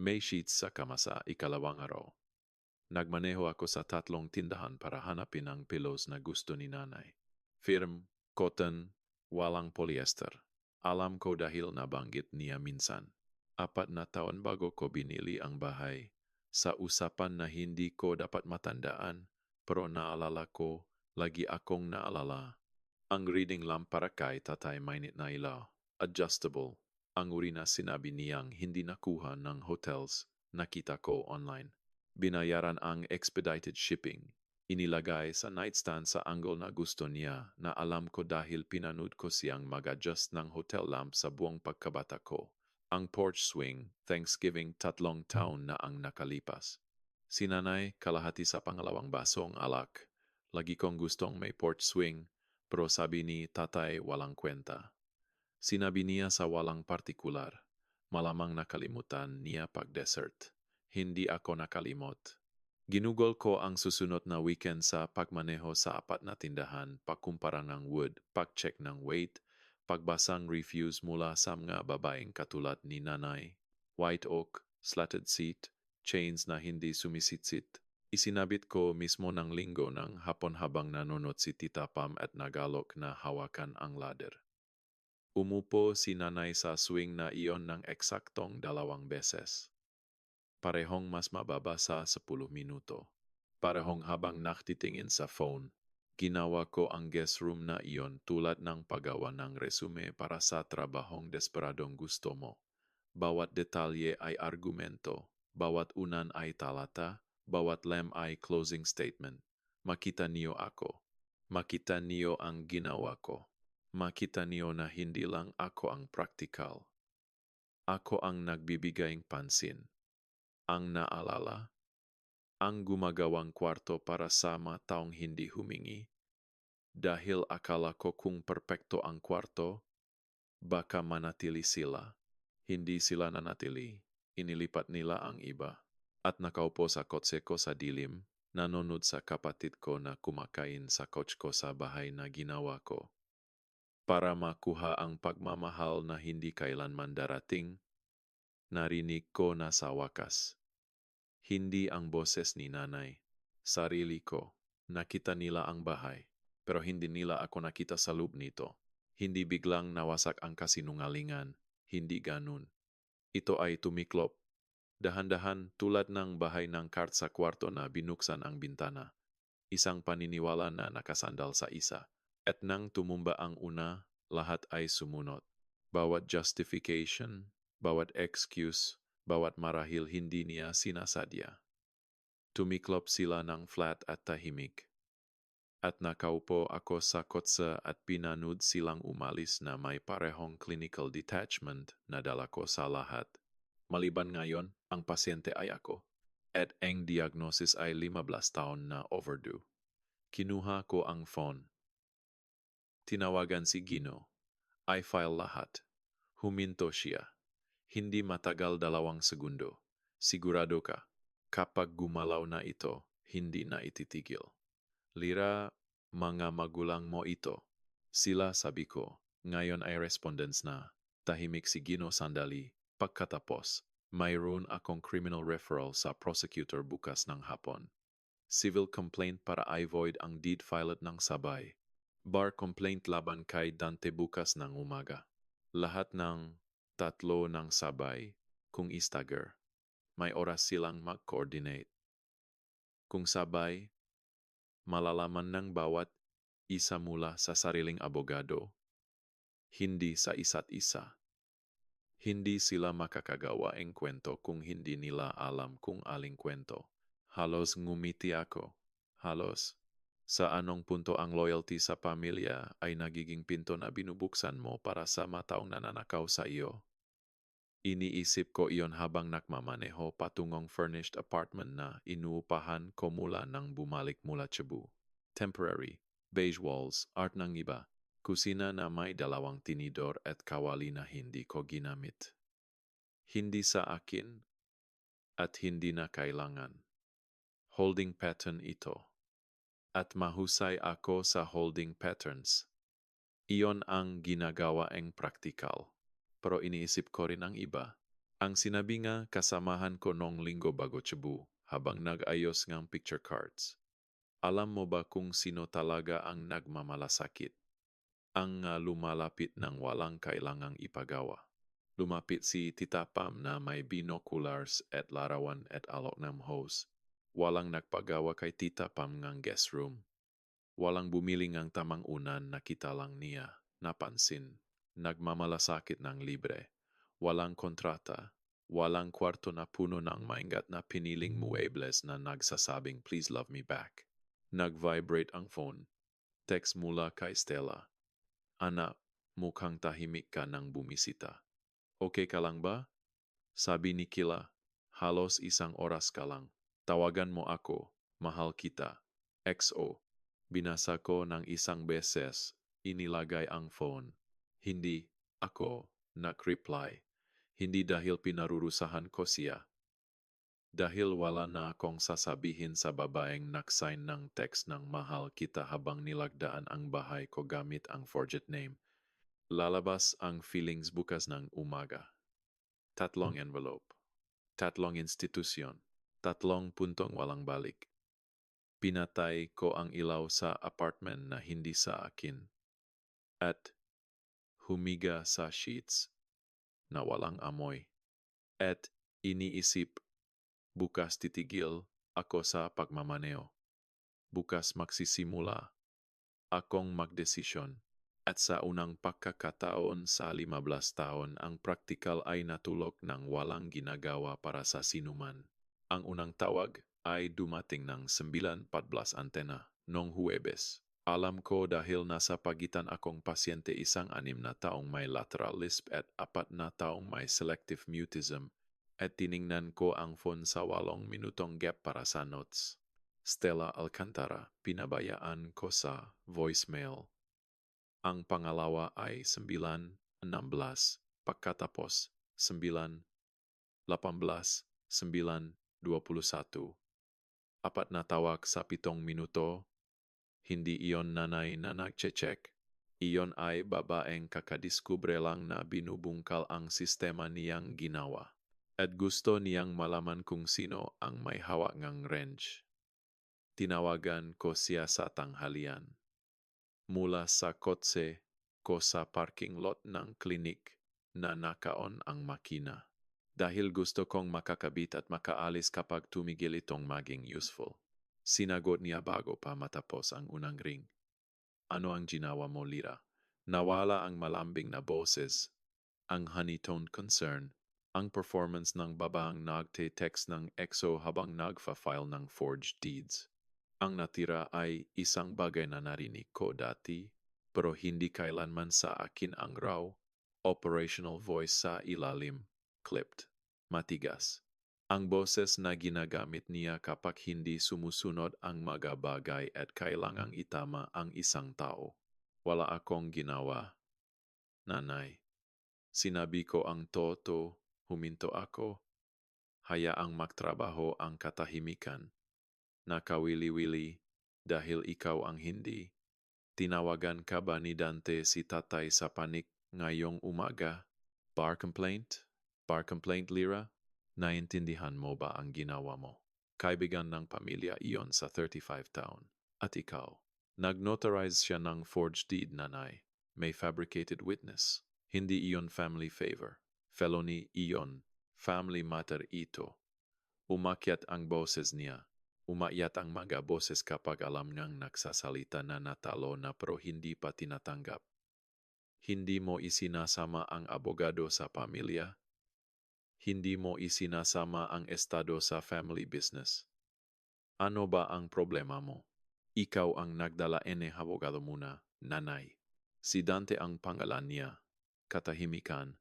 may sheets sa kama sa 2 araw. Nagmaneho ako sa 3 tindahan para hanapin ang pillows na gusto ni nanay. Firm, cotton, walang polyester. Alam ko dahil nabanggit niya minsan. 4 na taon bago ko binili ang bahay. Sa usapan na hindi ko dapat matandaan, pero naalala ko, lagi akong naalala. Ang reading lamp para kay tatay mainit na ilaw. Adjustable. Ang uri na sinabi niyang hindi nakuha ng hotels, nakita ko online. Binayaran ang expedited shipping. Inilagay sa nightstand sa angle na gusto niya na alam ko dahil pinanood ko siyang mag-adjust ng hotel lamp sa buong pagkabata ko. Ang porch swing, Thanksgiving 3 taon na ang nakalipas. Si nanay, kalahati sa pangalawang baso ang alak. Lagi kong gustong may porch swing, pero sabi ni tatay walang kwenta. Sinabi niya sa walang partikular, malamang nakalimutan niya pag-dessert. Hindi ako nakalimot. Ginugol ko ang susunod na weekend sa pagmaneho sa 4 na tindahan, pagkumpara ng wood, pag-check ng weight, pagbasang reviews mula sa mga babaeng katulad ni nanay, white oak, slatted seat, chains na hindi sumisitsit. Isinabit ko mismo ng linggo ng hapon habang nanonood si Tita Pam at nagalok na hawakan ang ladder. Umupo si nanay sa swing na iyon ng eksaktong 2 beses. Parehong mas mababa sa 10 minuto. Parehong habang naktitingin sa phone. Ginawa ko ang guest room na iyon tulad ng paggawa ng resume para sa trabahong desperadong gusto mo. Bawat detalye ay argumento, bawat unan ay talata, bawat lem ay closing statement. Makita niyo ako. Makita niyo ang ginawa ko. Makita niyo na hindi lang ako ang praktikal. Ako ang nagbibigayng pansin. Ang naalala. Ang gumagawang kwarto para sa mga taong hindi humingi. Dahil akala ko kung perpekto ang kwarto, baka manatili sila. Hindi sila nanatili. Inilipat nila ang iba. At nakaupo sa kotse ko sa dilim, nanonood sa kapatid ko na kumakain sa couch ko sa bahay na ginawa ko. Para makuha ang pagmamahal na hindi kailanman darating, narinig ko na sa wakas. Hindi ang boses ni nanay. Sarili ko. Nakita nila ang bahay, pero hindi nila ako nakita sa loob nito. Hindi biglang nawasak ang kasinungalingan. Hindi ganun. Ito ay tumiklop. Dahan-dahan tulad ng bahay ng kart sa kwarto na binuksan ang bintana. Isang paniniwala na nakasandal sa isa. At nang tumumba ang una, lahat ay sumunod. Bawat justification, bawat excuse, bawat marahil hindi niya sinasadya. Tumiklop sila ng flat at tahimik. At nakaupo ako sa kotse at pinanood silang umalis na may parehong clinical detachment na dala ko sa lahat. Maliban ngayon, ang pasyente ay ako. At ang diagnosis ay 15 taon na overdue. Kinuha ko ang phone. Tinawagan si Gino. I-file lahat. Huminto siya. Hindi matagal 2 segundo. Sigurado ka, kapag gumalaw na ito, hindi na ititigil. Lira, mga magulang mo ito. Sila sabi ko, ngayon ay respondents na. Tahimik si Gino sandali. Pagkatapos, mayroon akong criminal referral sa prosecutor bukas ng hapon. Civil complaint para i-void ang deed filed ng sabay. Bar complaint laban kay Dante bukas ng umaga. Lahat ng 3 ng sabay, kung istagger. May oras silang mag-coordinate. Kung sabay, malalaman ng bawat isa mula sa sariling abogado, hindi sa isa't isa. Hindi sila makakagawa ng kwento kung hindi nila alam kung aling kwento. Halos ngumiti ako. Halos. Sa anong punto ang loyalty sa pamilya ay nagiging pinto na binubuksan mo para sa mataong nananakaw sa iyo? Iniisip ko iyon habang nakmamaneho patungong furnished apartment na inuupahan ko mula nang bumalik mula Cebu. Temporary, beige walls, art ng iba, kusina na may 2 tinidor at kawali na hindi ko ginamit. Hindi sa akin at hindi na kailangan. Holding pattern ito. At mahusay ako sa holding patterns. Iyon ang ginagawa ang praktikal. Pero iniisip ko rin ang iba. Ang sinabi nga kasamahan ko nung linggo bago Cebu habang nag-ayos ng picture cards. Alam mo ba kung sino talaga ang nagmamalasakit? Ang lumalapit ng walang kailangang ipagawa. Lumapit si Tita Pam na may binoculars at larawan at alok ng hose. Walang nagpagawa kay Tita Pam ng guest room. Walang bumili ng tamang unan, nakita lang niya, napansin. Nagmamalasakit ng libre. Walang kontrata. Walang kwarto na puno ng maingat na piniling muebles na nagsasabing please love me back. Nag-vibrate ang phone. Text mula kay Stella. Anak, mukhang tahimik ka nang bumisita. Okay ka lang ba? Sabi ni Kila, halos 1 oras ka lang. Tawagan mo ako, mahal kita. XO. Binasa ko ng 1 beses, inilagay ang phone. Hindi ako nag-reply. Hindi dahil pinarurusahan ko siya. Dahil wala na akong sasabihin sa babaeng nag-sign ng text ng mahal kita habang nilagdaan ang bahay ko gamit ang forged name. Lalabas ang feelings bukas ng umaga. 3 envelope. 3 institusyon. 3 puntong walang balik. Pinatay ko ang ilaw sa apartment na hindi sa akin. At humiga sa sheets na walang amoy. At iniisip, bukas titigil ako sa pagmamaneo. Bukas magsisimula akong magdesisyon. At sa unang pagkakataon sa 15 taon, ang praktikal ay natulog ng walang ginagawa para sa sinuman. Ang unang tawag ay dumating ng 9:14 antena noong Huwebes. Alam ko dahil nasa pagitan akong pasyente 6 na taong may lateral lisp at 4 na taong may selective mutism at tiningnan ko ang phone sa 8 minutong gap para sa notes. Stella Alcantara, pinabayaan ko sa voicemail. Ang pangalawa ay 9:16, pagkatapos 9:18, 9:21. 4 na tawag sa 7 minuto. Hindi iyon nanay na nagche-check. Iyon ay babaeng kakadiskubre lang na binubungkal ang sistema niyang ginawa. At gusto niyang malaman kung sino ang may hawak ng range. Tinawagan ko siya sa tanghalian. Mula sa kotse ko sa parking lot ng klinik na nakaon ang makina. Dahil gusto kong makakabit at makaalis kapag tumigil itong maging useful. Sinagot niya bago pa matapos ang unang ring. Ano ang ginawa mo, Lira? Nawala ang malambing na boses, ang honey-toned concern, ang performance ng babaang nagte-text ng EXO habang nagfa-file ng forged deeds. Ang natira ay isang bagay na narinig ko dati, pero hindi kailanman sa akin ang raw, operational voice sa ilalim, clipped, matigas. Ang boses na ginagamit niya kapag hindi sumusunod ang mga bagay at kailangang itama ang isang tao. Wala akong ginawa, nanay. Sinabi ko ang totoo, huminto ako. Hayaang magtrabaho ang katahimikan. Nakawili-wili dahil ikaw ang hindi. Tinawagan ka ba ni Dante si tatay sa panik ngayong umaga? Bar complaint? Bar complaint, Lira? Naintindihan mo ba ang ginawa mo? Kaibigan ng pamilya iyon sa 35 taon. At ikaw, nag-notarize siya ng forged deed, nanay. May fabricated witness. Hindi iyon family favor. Felony iyon. Family matter ito. Umakyat ang boses niya. Umakyat ang mga boses kapag alam niyang nagsasalita na natalo na pero hindi pa tinatanggap. Hindi mo isinasama ang abogado sa pamilya. Hindi mo isinasama ang estado sa family business. Ano ba ang problema mo? Ikaw ang nagdala abogado muna, nanay. Si Dante ang pangalan niya. Katahimikan,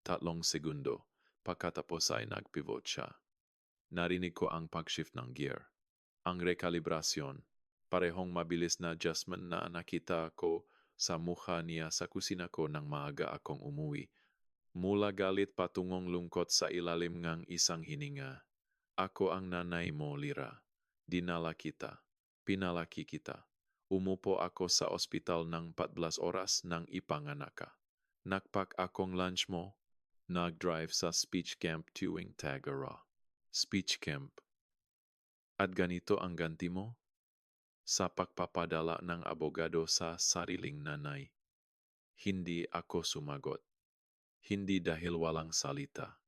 3 segundo. Pagkatapos ay nag-pivot siya. Narinig ko ang pag-shift ng gear. Ang rekalibrasyon. Parehong mabilis na adjustment na nakita ko sa mukha niya sa kusina ko nang maaga akong umuwi. Mula galit patungong lungkot sa ilalim ng isang hininga. Ako ang nanay mo, Lira. Dinala kita. Pinalaki kita. Umupo ako sa ospital ng 14 oras nang ipanganak ka. Nakpak akong lunch mo. Nag-drive sa speech camp tuwing Tagara. Speech camp. At ganito ang ganti mo? Sa pagpapadala ng abogado sa sariling nanay. Hindi ako sumagot. Hindi dahil walang salita.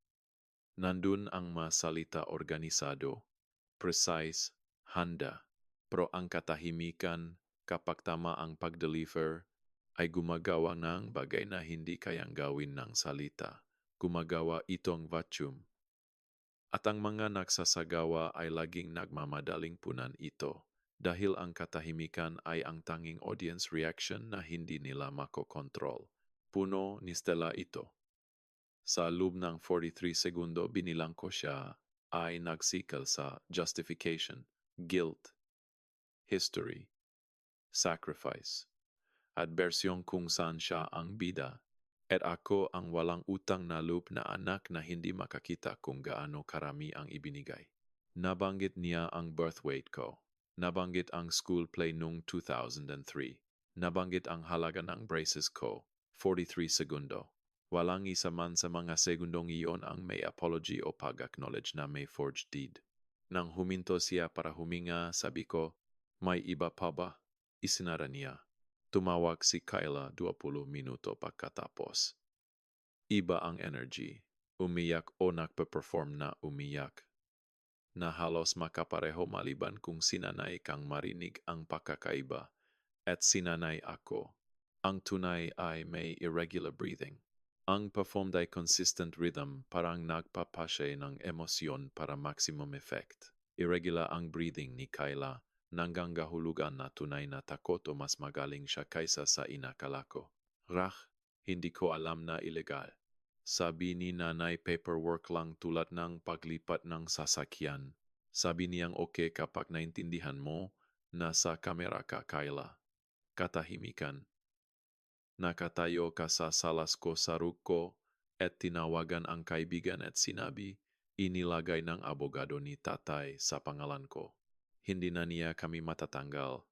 Nandun ang masalita organisado, precise, handa. Pero ang katahimikan kapag tama ang pag-deliver ay gumagawa ng bagay na hindi kayang gawin ng salita. Gumagawa itong vacuum. At ang mga nagsasagawa ay laging nagmamadaling punan ito dahil ang katahimikan ay ang tanging audience reaction na hindi nila makokontrol. Puno ni Stella ito. Sa loob ng 43 segundo binilang ko siya ay nagsikal sa justification, guilt, history, sacrifice, at bersyong kung saan siya ang bida at ako ang walang utang na loob na anak na hindi makakita kung gaano karami ang ibinigay. Nabanggit niya ang birth weight ko. Nabanggit ang school play noong 2003. Nabanggit ang halaga ng braces ko, 43 segundo. Walang isa man sa mga segundong iyon ang may apology o pag-acknowledge na may forged deed. Nang huminto siya para huminga, sabi ko, may iba pa ba? Isinara niya. Tumawag si Kyla 20 minuto pagkatapos. Iba ang energy. Umiyak o nagpe-perform na umiyak. Na halos makapareho maliban kung sinanay kang marinig ang pagkakaiba at sinanay ako. Ang tunay ay may irregular breathing. Ang performed ay consistent rhythm parang nagpapasya ng emosyon para maximum effect. Irregular ang breathing ni Kyla, nanggangahulugan na tunay na takot o mas magaling siya kaysa sa inakala ko. Hindi ko alam na illegal. Sabi ni nanay paperwork lang tulad ng paglipat ng sasakyan. Sabi niyang okay kapag naintindihan mo na sa kamera ka, Kyla. Katahimikan. Nakatayo ka sa salas ko sa ruko at tinawagan ang kaibigan at sinabi, inilagay ng abogado ni tatay sa pangalan ko. Hindi na niya kami matatanggal.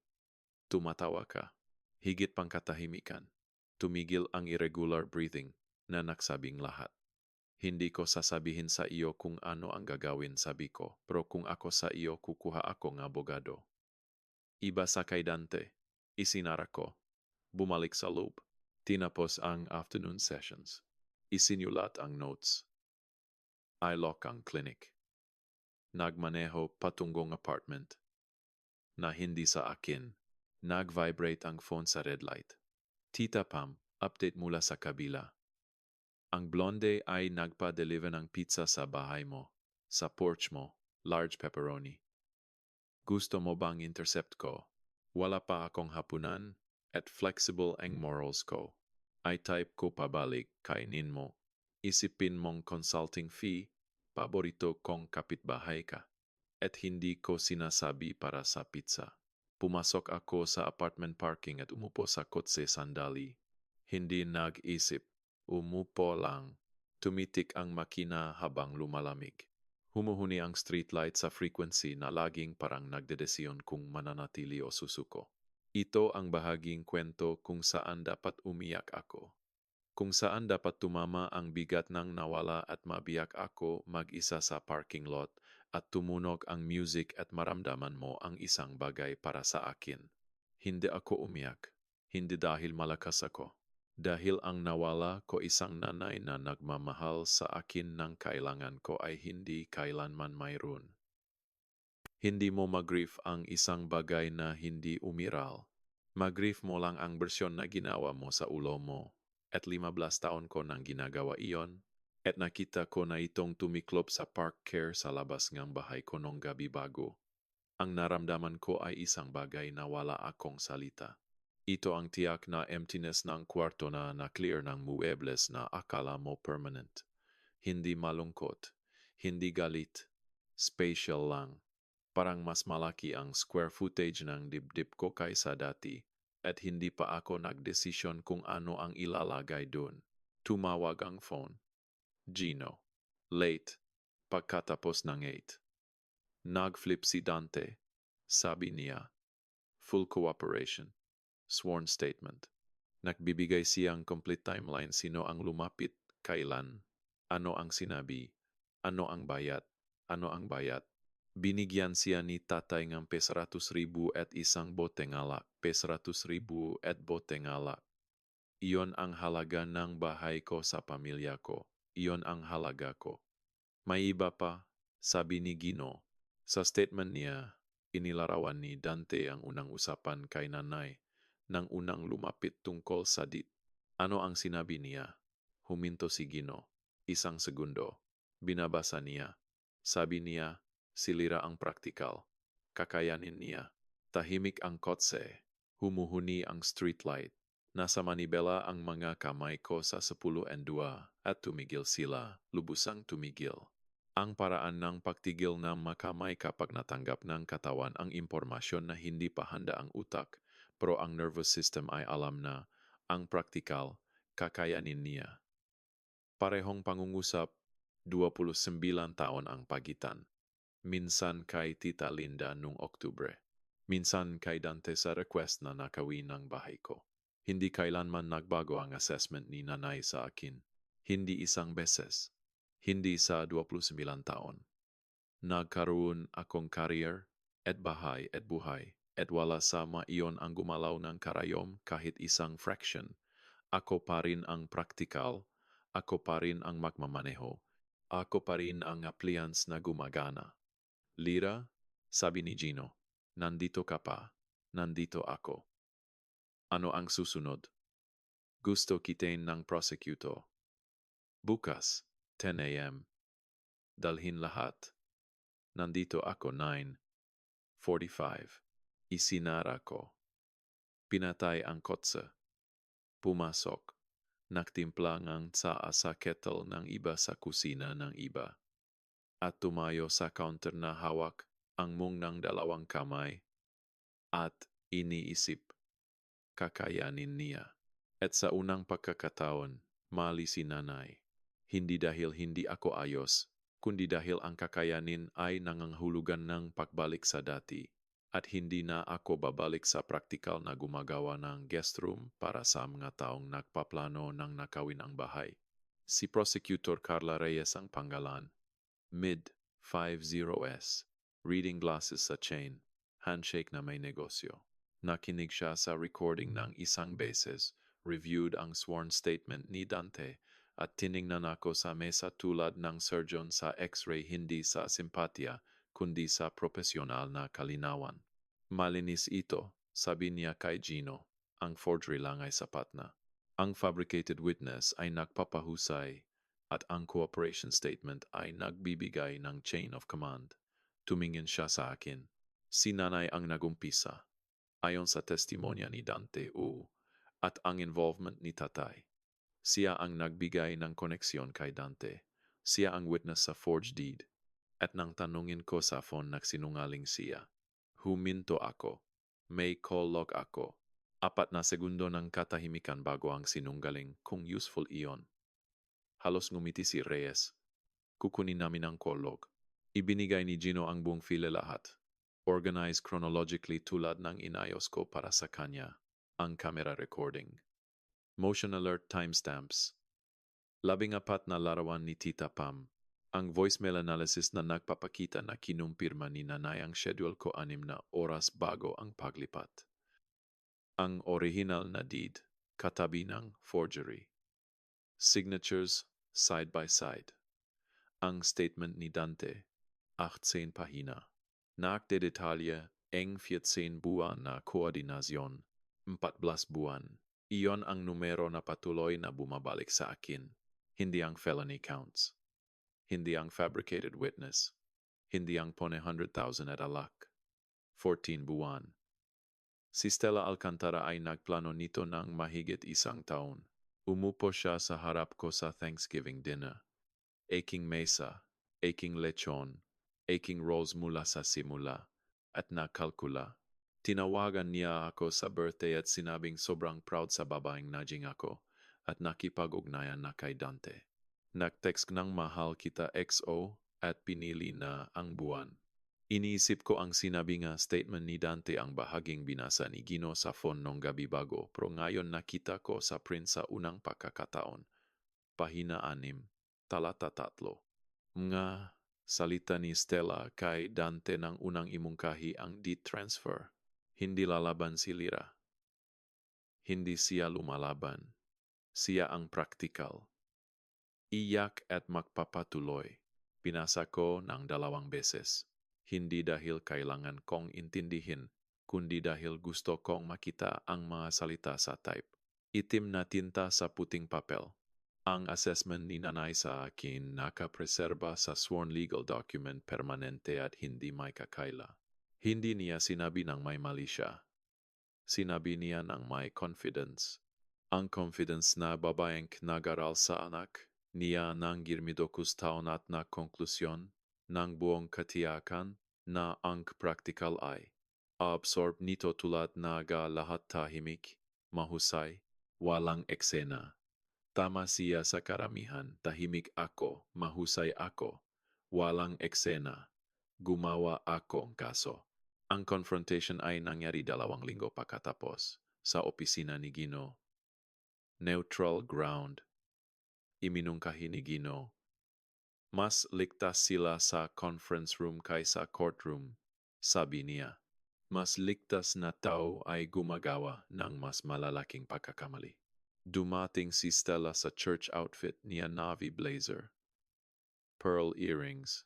Tumatawa ka. Higit pang katahimikan. Tumigil ang irregular breathing na nagsabing lahat. Hindi ko sasabihin sa iyo kung ano ang gagawin, sabi ko, pero kung ako sa iyo kukuha ako ng abogado. Iba sa kay Dante. Isinara ko. Bumalik sa loob. Tinapos ang afternoon sessions. Isinulat ang notes. I-lock ang clinic. Nagmaneho patungong apartment. Na hindi sa akin. Nag-vibrate ang phone sa red light. Tita Pam, update mula sa kabila. Ang blonde ay nagpa-deliver ng pizza sa bahay mo. Sa porch mo, large pepperoni. Gusto mo bang intercept ko? Wala pa akong hapunan at flexible ang morals ko. I type ko pabalik, kainin mo. Isipin mong consulting fee, paborito kong kapitbahay ka. At hindi ko sinasabi para sa pizza. Pumasok ako sa apartment parking at umupo sa kotse sandali. Hindi nag-isip. Umupo lang. Tumitik ang makina habang lumalamig. Humuhuni ang streetlight sa frequency na laging parang nagdedesisyon kung mananatili o susuko. Ito ang bahaging kwento kung saan dapat umiyak ako. Kung saan dapat tumama ang bigat ng nawala at mabiyak ako mag-isa sa parking lot at tumunog ang music at maramdaman mo ang isang bagay para sa akin. Hindi ako umiyak. Hindi dahil malakas ako. Dahil ang nawala ko isang nanay na nagmamahal sa akin ng kailangan ko ay hindi kailanman mayroon. Hindi mo mag-grief ang isang bagay na hindi umiral. Mag-grief mo lang ang bersyon na ginawa mo sa ulo mo. at 15 taon ko nang ginagawa iyon, at nakita ko na itong tumiklop sa park care sa labas ng bahay ko nung gabi bago. Ang naramdaman ko ay isang bagay na wala akong salita. Ito ang tiyak na emptiness ng kwarto na na-clear ng muebles na akala mo permanent. Hindi malungkot, hindi galit, spatial lang. Parang mas malaki ang square footage ng dibdib ko kaysa dati at hindi pa ako nagdesisyon kung ano ang ilalagay doon. Tumawag ang phone. Gino. Late. Pagkatapos ng 8. Nag-flip si Dante. Sabi niya. Full cooperation. Sworn statement. Nagbibigay siyang complete timeline sino ang lumapit, kailan, ano ang sinabi, ano ang bayad, ano ang bayad. Binigyan siya ni tatay ng ₱100,000 at isang boteng alak, ₱100,000 at boteng alak. Iyon ang halaga ng bahay ko sa pamilya ko. Iyon ang halaga ko. May iba pa, sabi ni Gino. Sa statement niya, inilarawan ni Dante ang unang usapan kay nanay nang unang lumapit tungkol sa dit. Ano ang sinabi niya? Huminto si Gino. Isang segundo. Binabasa niya. Sabi niya, silira ang praktikal. Kakayanin niya. Tahimik ang kotse. Humuhuni ang streetlight. Nasa manibela ang mga kamay ko sa 10 and 2 at tumigil sila, lubusang tumigil. Ang paraan ng pagtigil ng makamay kapag natanggap ng katawan ang impormasyon na hindi pa handa ang utak, pero ang nervous system ay alam na ang praktikal, kakayanin niya. Parehong pangungusap, 29 taon ang pagitan. Minsan kay Tita Linda noong Oktubre. Minsan kay Dante sa request na nakawin ng bahay ko. Hindi kailanman nagbago ang assessment ni nanay sa akin. Hindi isang beses. Hindi sa 29 taon. Nagkaroon akong career, at bahay at buhay, at wala sa iyon ang gumalaw ng karayom kahit isang fraction. Ako pa rin ang praktikal, ako pa rin ang magmamaneho, ako pa rin ang appliance na gumagana. Lira, sabi ni Gino, nandito ka pa, nandito ako. Ano ang susunod? Gusto kitain ng prosecutor. Bukas, 10 a.m. Dalhin lahat. Nandito ako 9:45. Isinara ko. Pinatay ang kotse. Pumasok. Nagtimpla ng tsaa sa kettle ng iba sa kusina ng iba. At tumayo sa counter na hawak ang mung ng 2 kamay. At iniisip. Kakayanin niya. At sa unang pagkakataon, mali si nanay. Hindi dahil hindi ako ayos, kundi dahil ang kakayanin ay nangangahulugan ng pagbalik sa dati. At hindi na ako babalik sa praktikal na gumagawa ng guest room para sa mga taong nagpaplano ng nakawin ang bahay. Si Prosecutor Carla Reyes ang pangalan. Mid-50s. Reading glasses sa chain. Handshake na may negosyo. Nakinig siya sa recording ng isang beses, reviewed ang sworn statement ni Dante, at tiningnan ako sa mesa tulad ng surgeon sa x-ray hindi sa simpatya, kundi sa profesional na kalinawan. Malinis ito, sabi niya kay Gino. Ang forgery lang ay sapat na. Ang fabricated witness ay nagpapahusay at ang cooperation statement ay nagbibigay ng chain of command. Tumingin siya sa akin. Si nanay ang nagumpisa. Ayon sa testimonya ni Dante at ang involvement ni tatay. Siya ang nagbigay ng koneksyon kay Dante. Siya ang witness sa forged deed. At nang tanungin ko sa phone nagsinungaling siya. Huminto ako. May call log ako. 4 na segundo ng katahimikan bago ang sinunggaling kung useful iyon. Halos ngumiti si Reyes. Kukunin namin ang call log. Ibinigay ni Gino ang buong file lahat. Organized chronologically tulad ng inayos ko para sa kanya, ang camera recording. Motion alert timestamps. 14 na larawan ni Tita Pam. Ang voicemail analysis na nagpapakita na kinumpirma ni nanay ang schedule ko 6 na oras bago ang paglipat. Ang original na deed, katabi ng forgery. Signatures side by side. Ang statement ni Dante, 18 pahina. Nagdedetalye ang 14 buwan na koordinasyon, 14 buwan. Iyon ang numero na patuloy na bumabalik sa akin. Hindi ang felony counts. Hindi ang fabricated witness. Hindi ang pone 100,000 at alak. 14 buwan. Si Stella Alcantara ay nagplano nito ng mahigit isang taon. Umupo siya sa harap ko sa Thanksgiving dinner. Aking mesa, aking lechon, aking rolls mula sa simula, at nakalkula. Tinawagan niya ako sa birthday at sinabing sobrang proud sa babaeng naging ako at nakipag-ugnayan na kay Dante. Nag-text ng mahal kita XO at pinili na ang buwan. Iniisip ko ang sinabi nga statement ni Dante ang bahaging binasa ni Gino sa phone nung gabi bago pero ngayon nakita ko sa print sa unang pagkakataon. Pahina 6, talata 3. Nga salita ni Stella kay Dante ng unang imungkahi ang deed transfer. Hindi lalaban si Lira. Hindi siya lumalaban. Siya ang praktikal. Iyak at magpapatuloy. Binasa ko ng 2 beses. Hindi dahil kailangan kong intindihin, kundi dahil gusto kong makita ang mga salita sa type. Itim na tinta sa puting papel. Ang assessment ni nanay sa akin nakapreserba sa sworn legal document permanente at hindi may kakaila. Hindi niya sinabi ng may mali siya. Sinabi niya ng may confidence. Ang confidence na babaeng nag-aral sa anak niya ng girmidokus taon at na konklusyon ng buong katiyakan na ang practical ay absorb nito tulad na lahat tahimik, mahusay, walang eksena. Tama siya sa karamihan, tahimik ako, mahusay ako, walang eksena, gumawa akong kaso. Ang confrontation ay nangyari 2 linggo pagkatapos sa opisina ni Gino. Neutral ground. Iminungkahi ni Gino. Mas ligtas sila sa conference room kaysa courtroom, sabi niya. Mas ligtas na tao ay gumagawa ng mas malalaking pagkakamali. Dumating si Stella sa church outfit niya navy blazer, pearl earrings,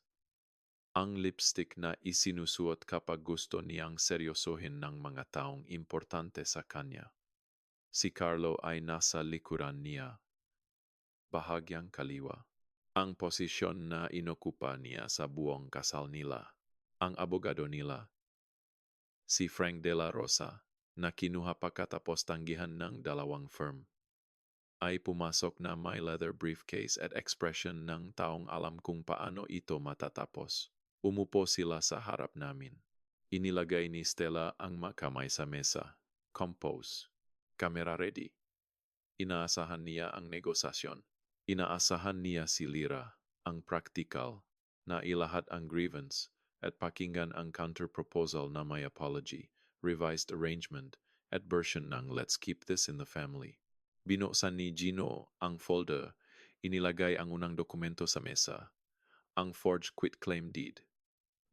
ang lipstick na isinusuot kapag gusto niyang seryosohin ng mga taong importante sa kanya. Si Carlo ay nasa likuran niya, bahagyang kaliwa. Ang posisyon na inokupa niya sa buong kasal nila, ang abogado nila. Si Frank de la Rosa, na kinuha pagkatapos tanggihan ng 2 firm, ay pumasok na may leather briefcase at expression ng taong alam kung paano ito matatapos. Umupo sila sa harap namin. Inilagay ni Stella ang makamay sa mesa. Compose. Camera ready. Inaasahan niya ang negosasyon. Inaasahan niya si Lira, ang practical, na ilahat ang grievance at pakinggan ang counter-proposal na may apology, revised arrangement, at version ng let's keep this in the family. Binuksan ni Gino ang folder, inilagay ang unang dokumento sa mesa, ang forged quitclaim deed.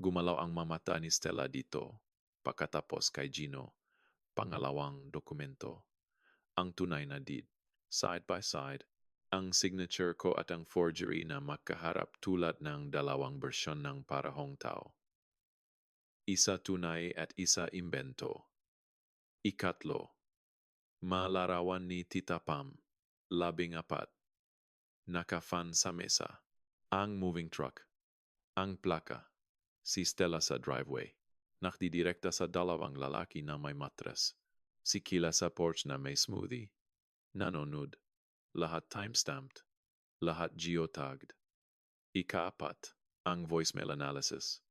Gumalaw ang mamata ni Stella dito, pagkatapos kay Gino, pangalawang dokumento, ang tunay na deed, side by side, ang signature ko at ang forgery na magkaharap tulad ng 2 bersyon ng parahong tao. Isa tunay at isa imbento. Ikatlo, malarawan ni Tita Pam, 14, nakafan sa mesa, ang moving truck, ang plaka, si Stella sa driveway, nakdidirekta sa 2 lalaki na may mattress, si Kila sa porch na may smoothie, nanonood, lahat timestamped, lahat geotagged. Ika-4, ang voicemail analysis.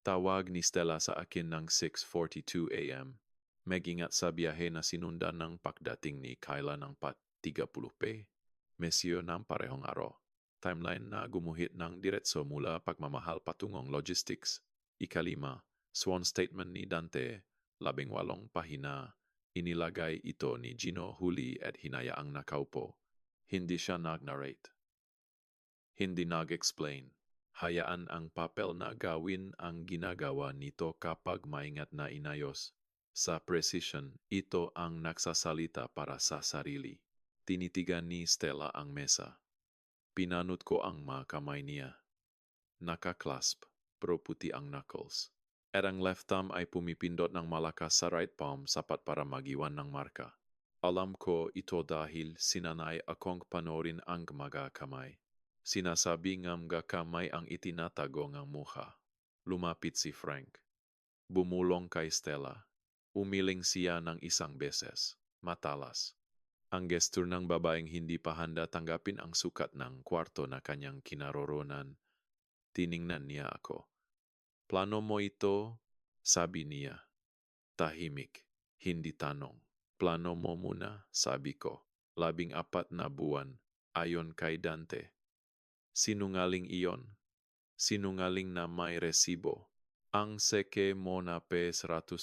Tawag ni Stella sa akin ng 6:42 a.m. Mag-ingat sa biyahe na sinundan ng pagdating ni Kyla ng 4:30 Mesyo ng parehong araw. Timeline na gumuhit ng diretso mula pagmamahal patungong logistics. Ika-5, sworn statement ni Dante, 18 pahina. Inilagay ito ni Gino huli at hinayaang nakaupo. Hindi siya nag-narrate. Hindi nag-explain. Hayaan ang papel na gawin ang ginagawa nito kapag maingat na inayos. Sa precision, ito ang nagsasalita para sa sarili. Tinitigan ni Stella ang mesa. Pinanot ko ang mga kamay niya. Nakaklasp, pero puti ang knuckles. At ang left thumb ay pumipindot ng malakas sa right palm sapat para magiwan ng marka. Alam ko ito dahil sinanay akong panoorin ang mga kamay. Sinasabi ng mga kamay ang itinatago ng mukha. Lumapit si Frank. Bumulong kay Stella. Umiling siya ng isang beses. Matalas. Ang gestur ng babaeng hindi pa handa tanggapin ang sukat ng kwarto na kanyang kinaroroonan. Tiningnan niya ako. Plano mo ito? Sabi niya. Tahimik. Hindi tanong. Plano mo muna, sabi ko. 14 na buwan, ayon kay Dante. Sinungaling iyon. Sinungaling na may resibo. Ang seke mo na pe 100,000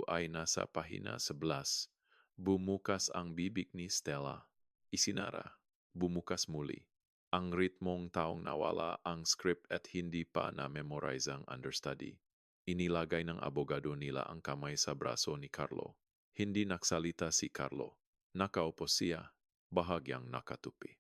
ay nasa pahina 11. Bumukas ang bibig ni Stella. Isinara. Bumukas muli. Ang ritmong taong nawala ang script at hindi pa na-memorize ang understudy. Inilagay ng abogado nila ang kamay sa braso ni Carlo. Hindi nagsalita si Carlo. Nakaupo siya, bahagyang nakatupi.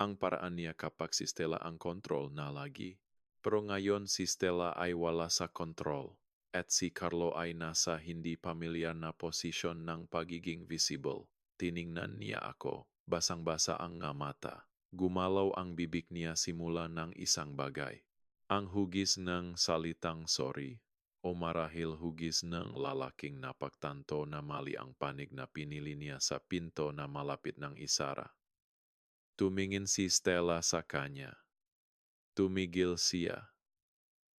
Ang paraan niya kapag si Stella ang kontrol na lagi. Pero ngayon si Stella ay wala sa kontrol. At si Carlo ay nasa hindi pamilyar na posisyon ng pagiging visible. Tiningnan niya ako. Basang-basa ang nga mata. Gumalaw ang bibig niya simula ng isang bagay. Ang hugis ng salitang sorry o marahil hugis ng lalaking napagtanto na mali ang panig na pinili niya sa pinto na malapit ng isara. Tumingin si Stella sa kanya. Tumigil siya.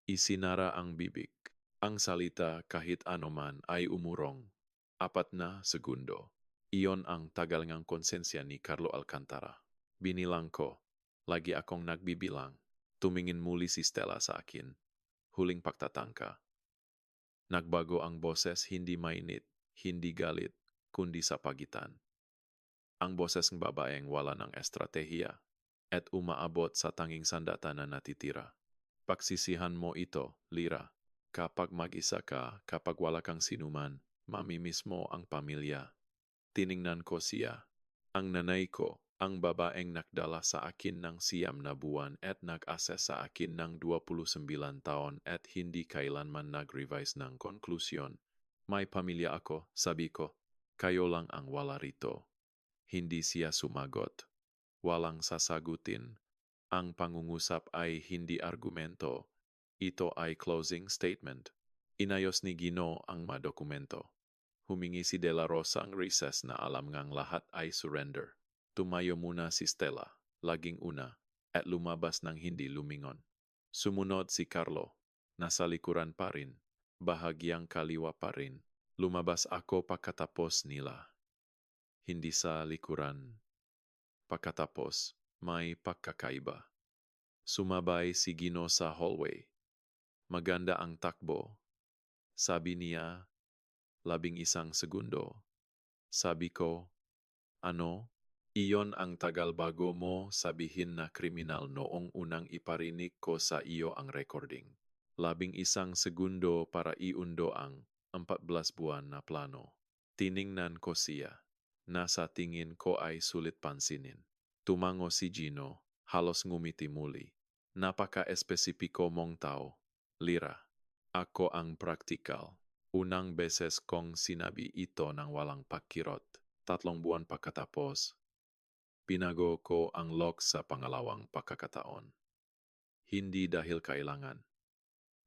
Isinara ang bibig. Ang salita kahit anuman ay umurong. 4 na segundo. Iyon ang tagal ng konsensya ni Carlo Alcantara. Binilang ko. Lagi akong nagbibilang. Tumingin muli si Stella sa akin. Huling pagtatangka. Nagbago ang boses, hindi mainit, hindi galit, kundi sa pagitan. Ang boses ng babaeng wala ng estratehiya at umaabot sa tanging sandata na natitira. Pagsisihan mo ito, Lira. Kapag mag-isa ka, kapag wala kang sinuman, mamimiss mo ang pamilya. Tiningnan ko siya. Ang nanay ko, ang babaeng nagdala sa akin ng 9 na buwan at nag-assess sa akin ng 29 taon at hindi kailanman nag-revise ng konklusyon. May pamilya ako, sabi ko. Kayo lang ang wala rito. Hindi siya sumagot. Walang sasagutin. Ang pangungusap ay hindi argumento. Ito ay closing statement. Inayos ni Gino ang madokumento. Humingi si De La Rosa ang recess na alam ngang lahat ay surrender. Tumayo muna si Stella, laging una, at lumabas ng hindi lumingon. Sumunod si Carlo. Nasa likuran pa rin. Bahagyang kaliwa pa rin. Lumabas ako pagkatapos nila. Hindi sa likuran. Pagkatapos, may pagkakaiba. Sumabay si Gino sa hallway. Maganda ang takbo. Sabi niya, 11 segundo. Sabi ko, ano? Iyon ang tagal bago mo sabihin na kriminal noong unang iparinig ko sa iyo ang recording. 11 segundo para iundo ang 14 buwan na plano. Tiningnan ko siya. Nasa tingin ko ay sulit pansinin. Tumango si Gino, halos ngumiti muli. Napaka-espesipiko mong tao. Lira, ako ang praktikal. Unang beses kong sinabi ito ng walang pakirot. 3 buwan pagkatapos, pinago ko ang lock sa pangalawang pagkakataon. Hindi dahil kailangan.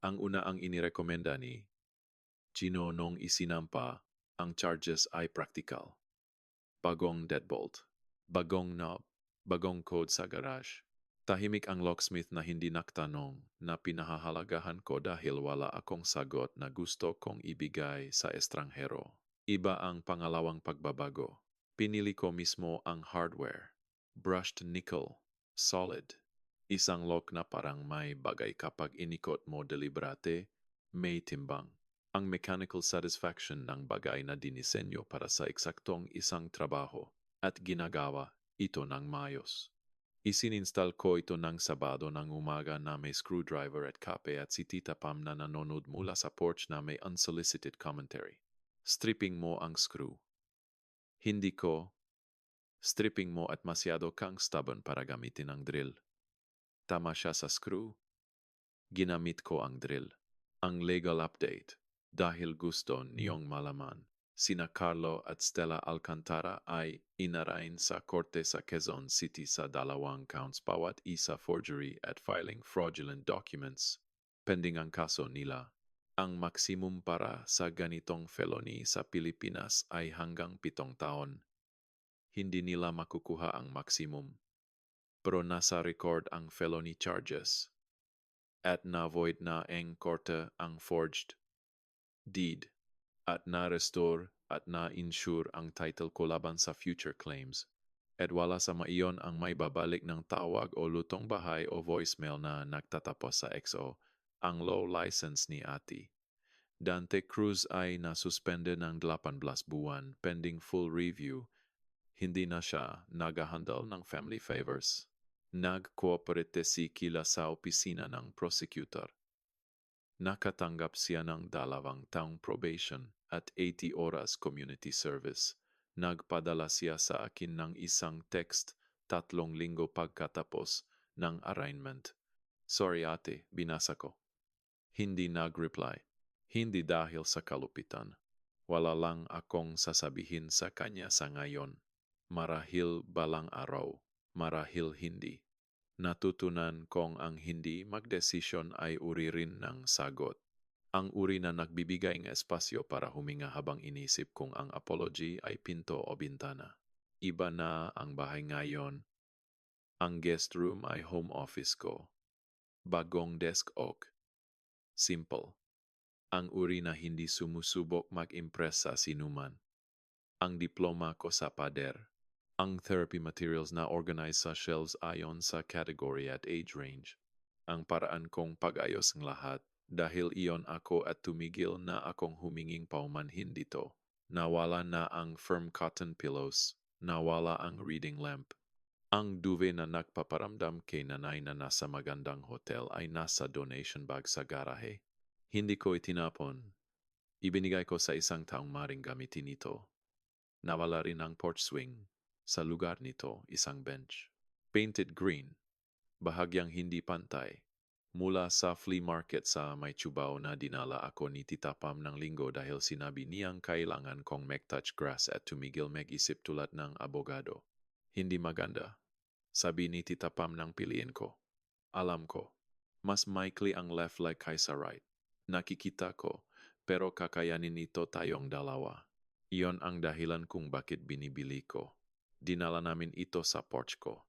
Ang una ang inirekomenda ni Gino nung isinampa ang charges ay practical. Bagong deadbolt, bagong knob, bagong code sa garage. Tahimik ang locksmith na hindi naktanong na pinahahalagahan ko dahil wala akong sagot na gusto kong ibigay sa estranghero. Iba ang pangalawang pagbabago. Pinili ko mismo ang hardware. Brushed nickel, solid. Isang lock na parang may bagay kapag inikot mo deliberate, may timbang. Ang mechanical satisfaction ng bagay na dinisenyo para sa eksaktong isang trabaho at ginagawa ito ng maayos. Isininstall ko ito ng Sabado ng umaga na may screwdriver at kape at si Tita Pam na nanonood mula sa porch na may unsolicited commentary. Stripping mo ang screw. Hindi ko. Stripping mo at masyado kang stubborn para gamitin ang drill. Tama siya sa screw. Ginamit ko ang drill. Ang legal update. Dahil gusto niyong malaman. Sina Carlo at Stella Alcantara ay inarain sa korte sa Quezon City sa 2 counts bawat isa forgery at filing fraudulent documents. Pending ang kaso nila. Ang maksimum para sa ganitong felony sa Pilipinas ay hanggang 7 taon. Hindi nila makukuha ang maximum. Pero nasa record ang felony charges. At na-void na ang korte ang forged deed. At na-restore at na-insure ang title ko laban sa future claims. At wala sa maiyon ang may babalik ng tawag o lutong bahay o voicemail na nagtatapos sa XO, ang low license ni Ati. Dante Cruz ay nasuspende ng 18 buwan pending full review. Hindi na siya nag-handle ng family favors. Nag-cooperate si Kila sa opisina ng prosecutor. Nakatanggap siya ng 2 taong probation at 80 oras community service. Nagpadala siya sa akin ng isang text 3 linggo pagkatapos ng arraignment. Sorry ate, binasa ko. Hindi nag-reply. Hindi dahil sa kalupitan. Wala lang akong sasabihin sa kanya sa ngayon. Marahil balang araw, marahil hindi. Natutunan kong ang hindi magdesisyon ay uri rin ng sagot. Ang uri na nagbibigay ng espasyo para huminga habang inisip kung ang apology ay pinto o bintana. Iba na ang bahay ngayon. Ang guest room ay home office ko. Bagong desk oak. Simple. Ang uri na hindi sumusubok mag-impress sa sinuman. Ang diploma ko sa pader. Ang therapy materials na organize sa shelves ayon sa category at age range. Ang paraan kong pag-ayos ng lahat dahil iyon ako at tumigil na akong huminging paumanhin dito. Nawala na ang firm cotton pillows. Nawala ang reading lamp. Ang duvet na nagpaparamdam kay nanay na nasa magandang hotel ay nasa donation bag sa garahe. Hindi ko itinapon. Ibinigay ko sa isang taong maring gamitin ito. Nawala rin ang porch swing. Sa lugar nito, isang bench. Painted green. Bahagyang hindi pantay. Mula sa flea market sa May Chubao na dinala ako ni Tita Pam ng linggo dahil sinabi niyang kailangan kong mag-touch grass at tumigil mag-isip tulad ng abogado. Hindi maganda. Sabi ni Tita Pam nang piliin ko. Alam ko, mas maikli ang left leg kaysa right. Nakikita ko, pero kakayanin ito tayong dalawa. Iyon ang dahilan kung bakit binibili ko. Dinala namin ito sa porch ko.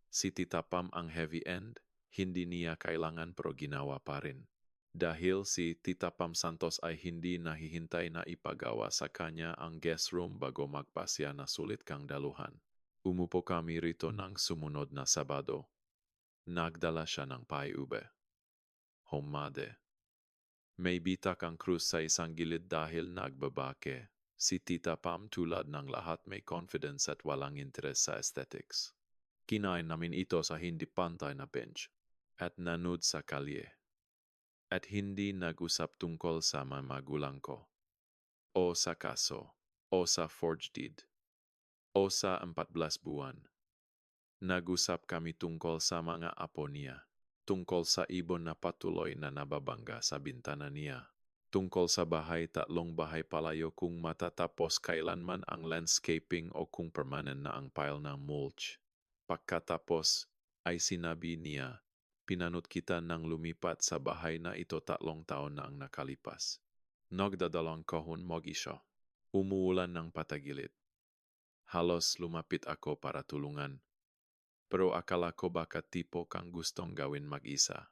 Si Tita Pam ang heavy end, hindi niya kailangan pero ginawa pa rin. Dahil si Tita Pam Santos ay hindi nahihintay na ipagawa sa kanya ang guest room bago magpasya na sulit kang daluhan. Umupo kami rito ng sumunod na Sabado. Nagdala siya ng paiube. Homade. May bitak ang krus sa isang gilid dahil nagbabake. Si Tita Pam tulad ng lahat may confidence at walang interes sa aesthetics. Kinain namin ito sa hindi pantay na bench at nanood sa kalye. At hindi nag-usap tungkol sa mga magulang ko. O sa kaso. O sa forged deed. O sa 14 buwan. Nag-usap kami tungkol sa mga apo niya. Tungkol sa ibon na patuloy na nababangga sa bintana niya. Tungkol sa bahay 3 bahay palayo kung matatapos kailanman ang landscaping o kung permanent na ang pile ng mulch. Pagkatapos ay sinabi niya, pinanot kita ng lumipat sa bahay na ito 3 taon na ang nakalipas. Nagdadalang kahon mag-isa. Umuulan ng patagilid. Halos lumapit ako para tulungan. Pero akala ko baka tipo kang gustong gawin mag-isa.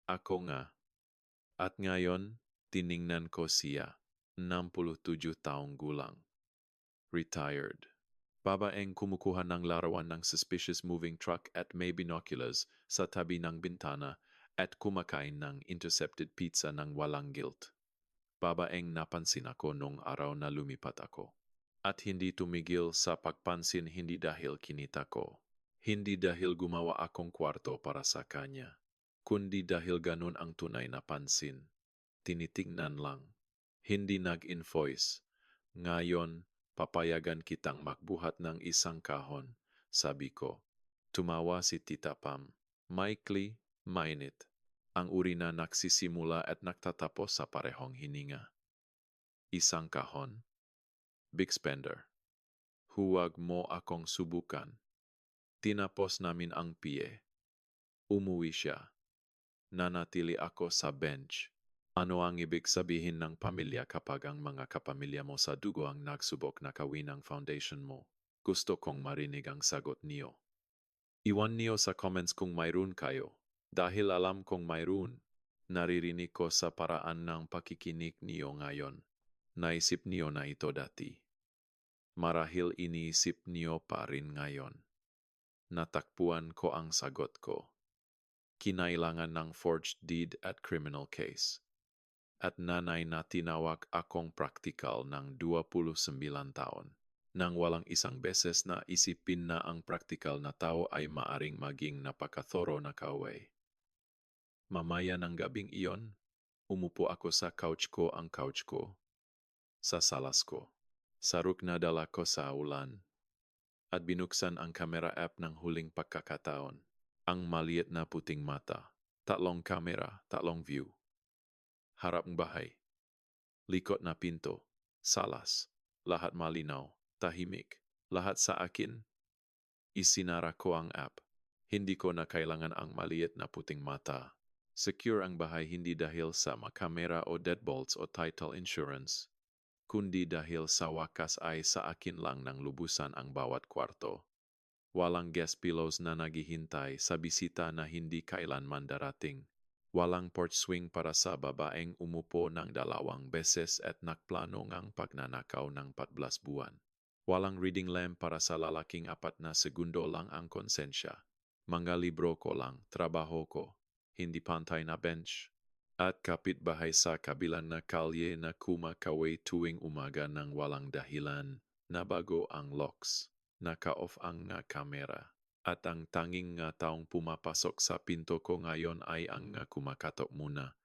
Ako nga. At ngayon, tiningnan ko siya, 67 taong gulang. Retired. Babaeng kumukuha ng larawan ng suspicious moving truck at may binoculars sa tabi ng bintana at kumakain ng intercepted pizza ng walang guilt. Babaeng napansin ako nung araw na lumipat ako. At hindi tumigil sa pagpansin hindi dahil kinita ko. Hindi dahil gumawa akong kwarto para sa kanya. Kundi dahil ganun ang tunay na pansin. Tinitingnan lang. Hindi nag-invoice. Ngayon, papayagan kitang magbuhat ng isang kahon, sabi ko. Tumawa si Tita Pam. Maikli, mainit. Ang uri na nagsisimula at nagtatapos sa parehong hininga. Isang kahon. Big spender. Huwag mo akong subukan. Tinapos namin ang PA. Umuwi siya. Nanatili ako sa bench. Ano ang ibig sabihin ng pamilya kapag ang mga kapamilya mo sa dugo ang nagsubok na kawin ang foundation mo? Gusto kong marinig ang sagot niyo. Iwan niyo sa comments kung mayroon kayo. Dahil alam kong mayroon, naririnig ko sa paraan ng pakikinig niyo ngayon. Naisip niyo na ito dati. Marahil iniisip niyo pa rin ngayon. Natakpuan ko ang sagot ko. Kinailangan ng forged deed at criminal case. At nanay na tinawag akong praktikal ng 29 taon. Nang walang isang beses na isipin na ang praktikal na tao ay maaring maging napakathoro na kaaway. Mamaya ng gabing iyon, umupo ako sa couch ko sa salas ko. Saruk na dala ko sa ulan. At binuksan ang camera app ng huling pagkakataon. Ang maliit na puting mata. Tatlong kamera, tatlong view. Harap ng bahay. Likot na pinto. Salas. Lahat malinaw. Tahimik. Lahat sa akin. Isinara ko ang app. Hindi ko na kailangan ang maliit na puting mata. Secure ang bahay hindi dahil sa makamera o deadbolts o title insurance, kundi dahil sa wakas ay sa akin lang ng lubusan ang bawat kwarto. Walang guest pillows na naghihintay sa bisita na hindi kailanman darating. Walang porch swing para sa babaeng umupo ng 2 beses at nakplano ngang pagnanakaw ng 14 buwan. Walang reading lamp para sa lalaking 4 na segundo lang ang konsensya. Mga libro ko lang, trabaho ko, hindi pantay na bench. At kapitbahay sa kabilang na kalye na kumakaway tuwing umaga ng walang dahilan. Nabago ang locks, naka-off ang nga kamera. At ang tanging nga taong pumapasok sa pinto ko ngayon ay ang nga kumakatok muna.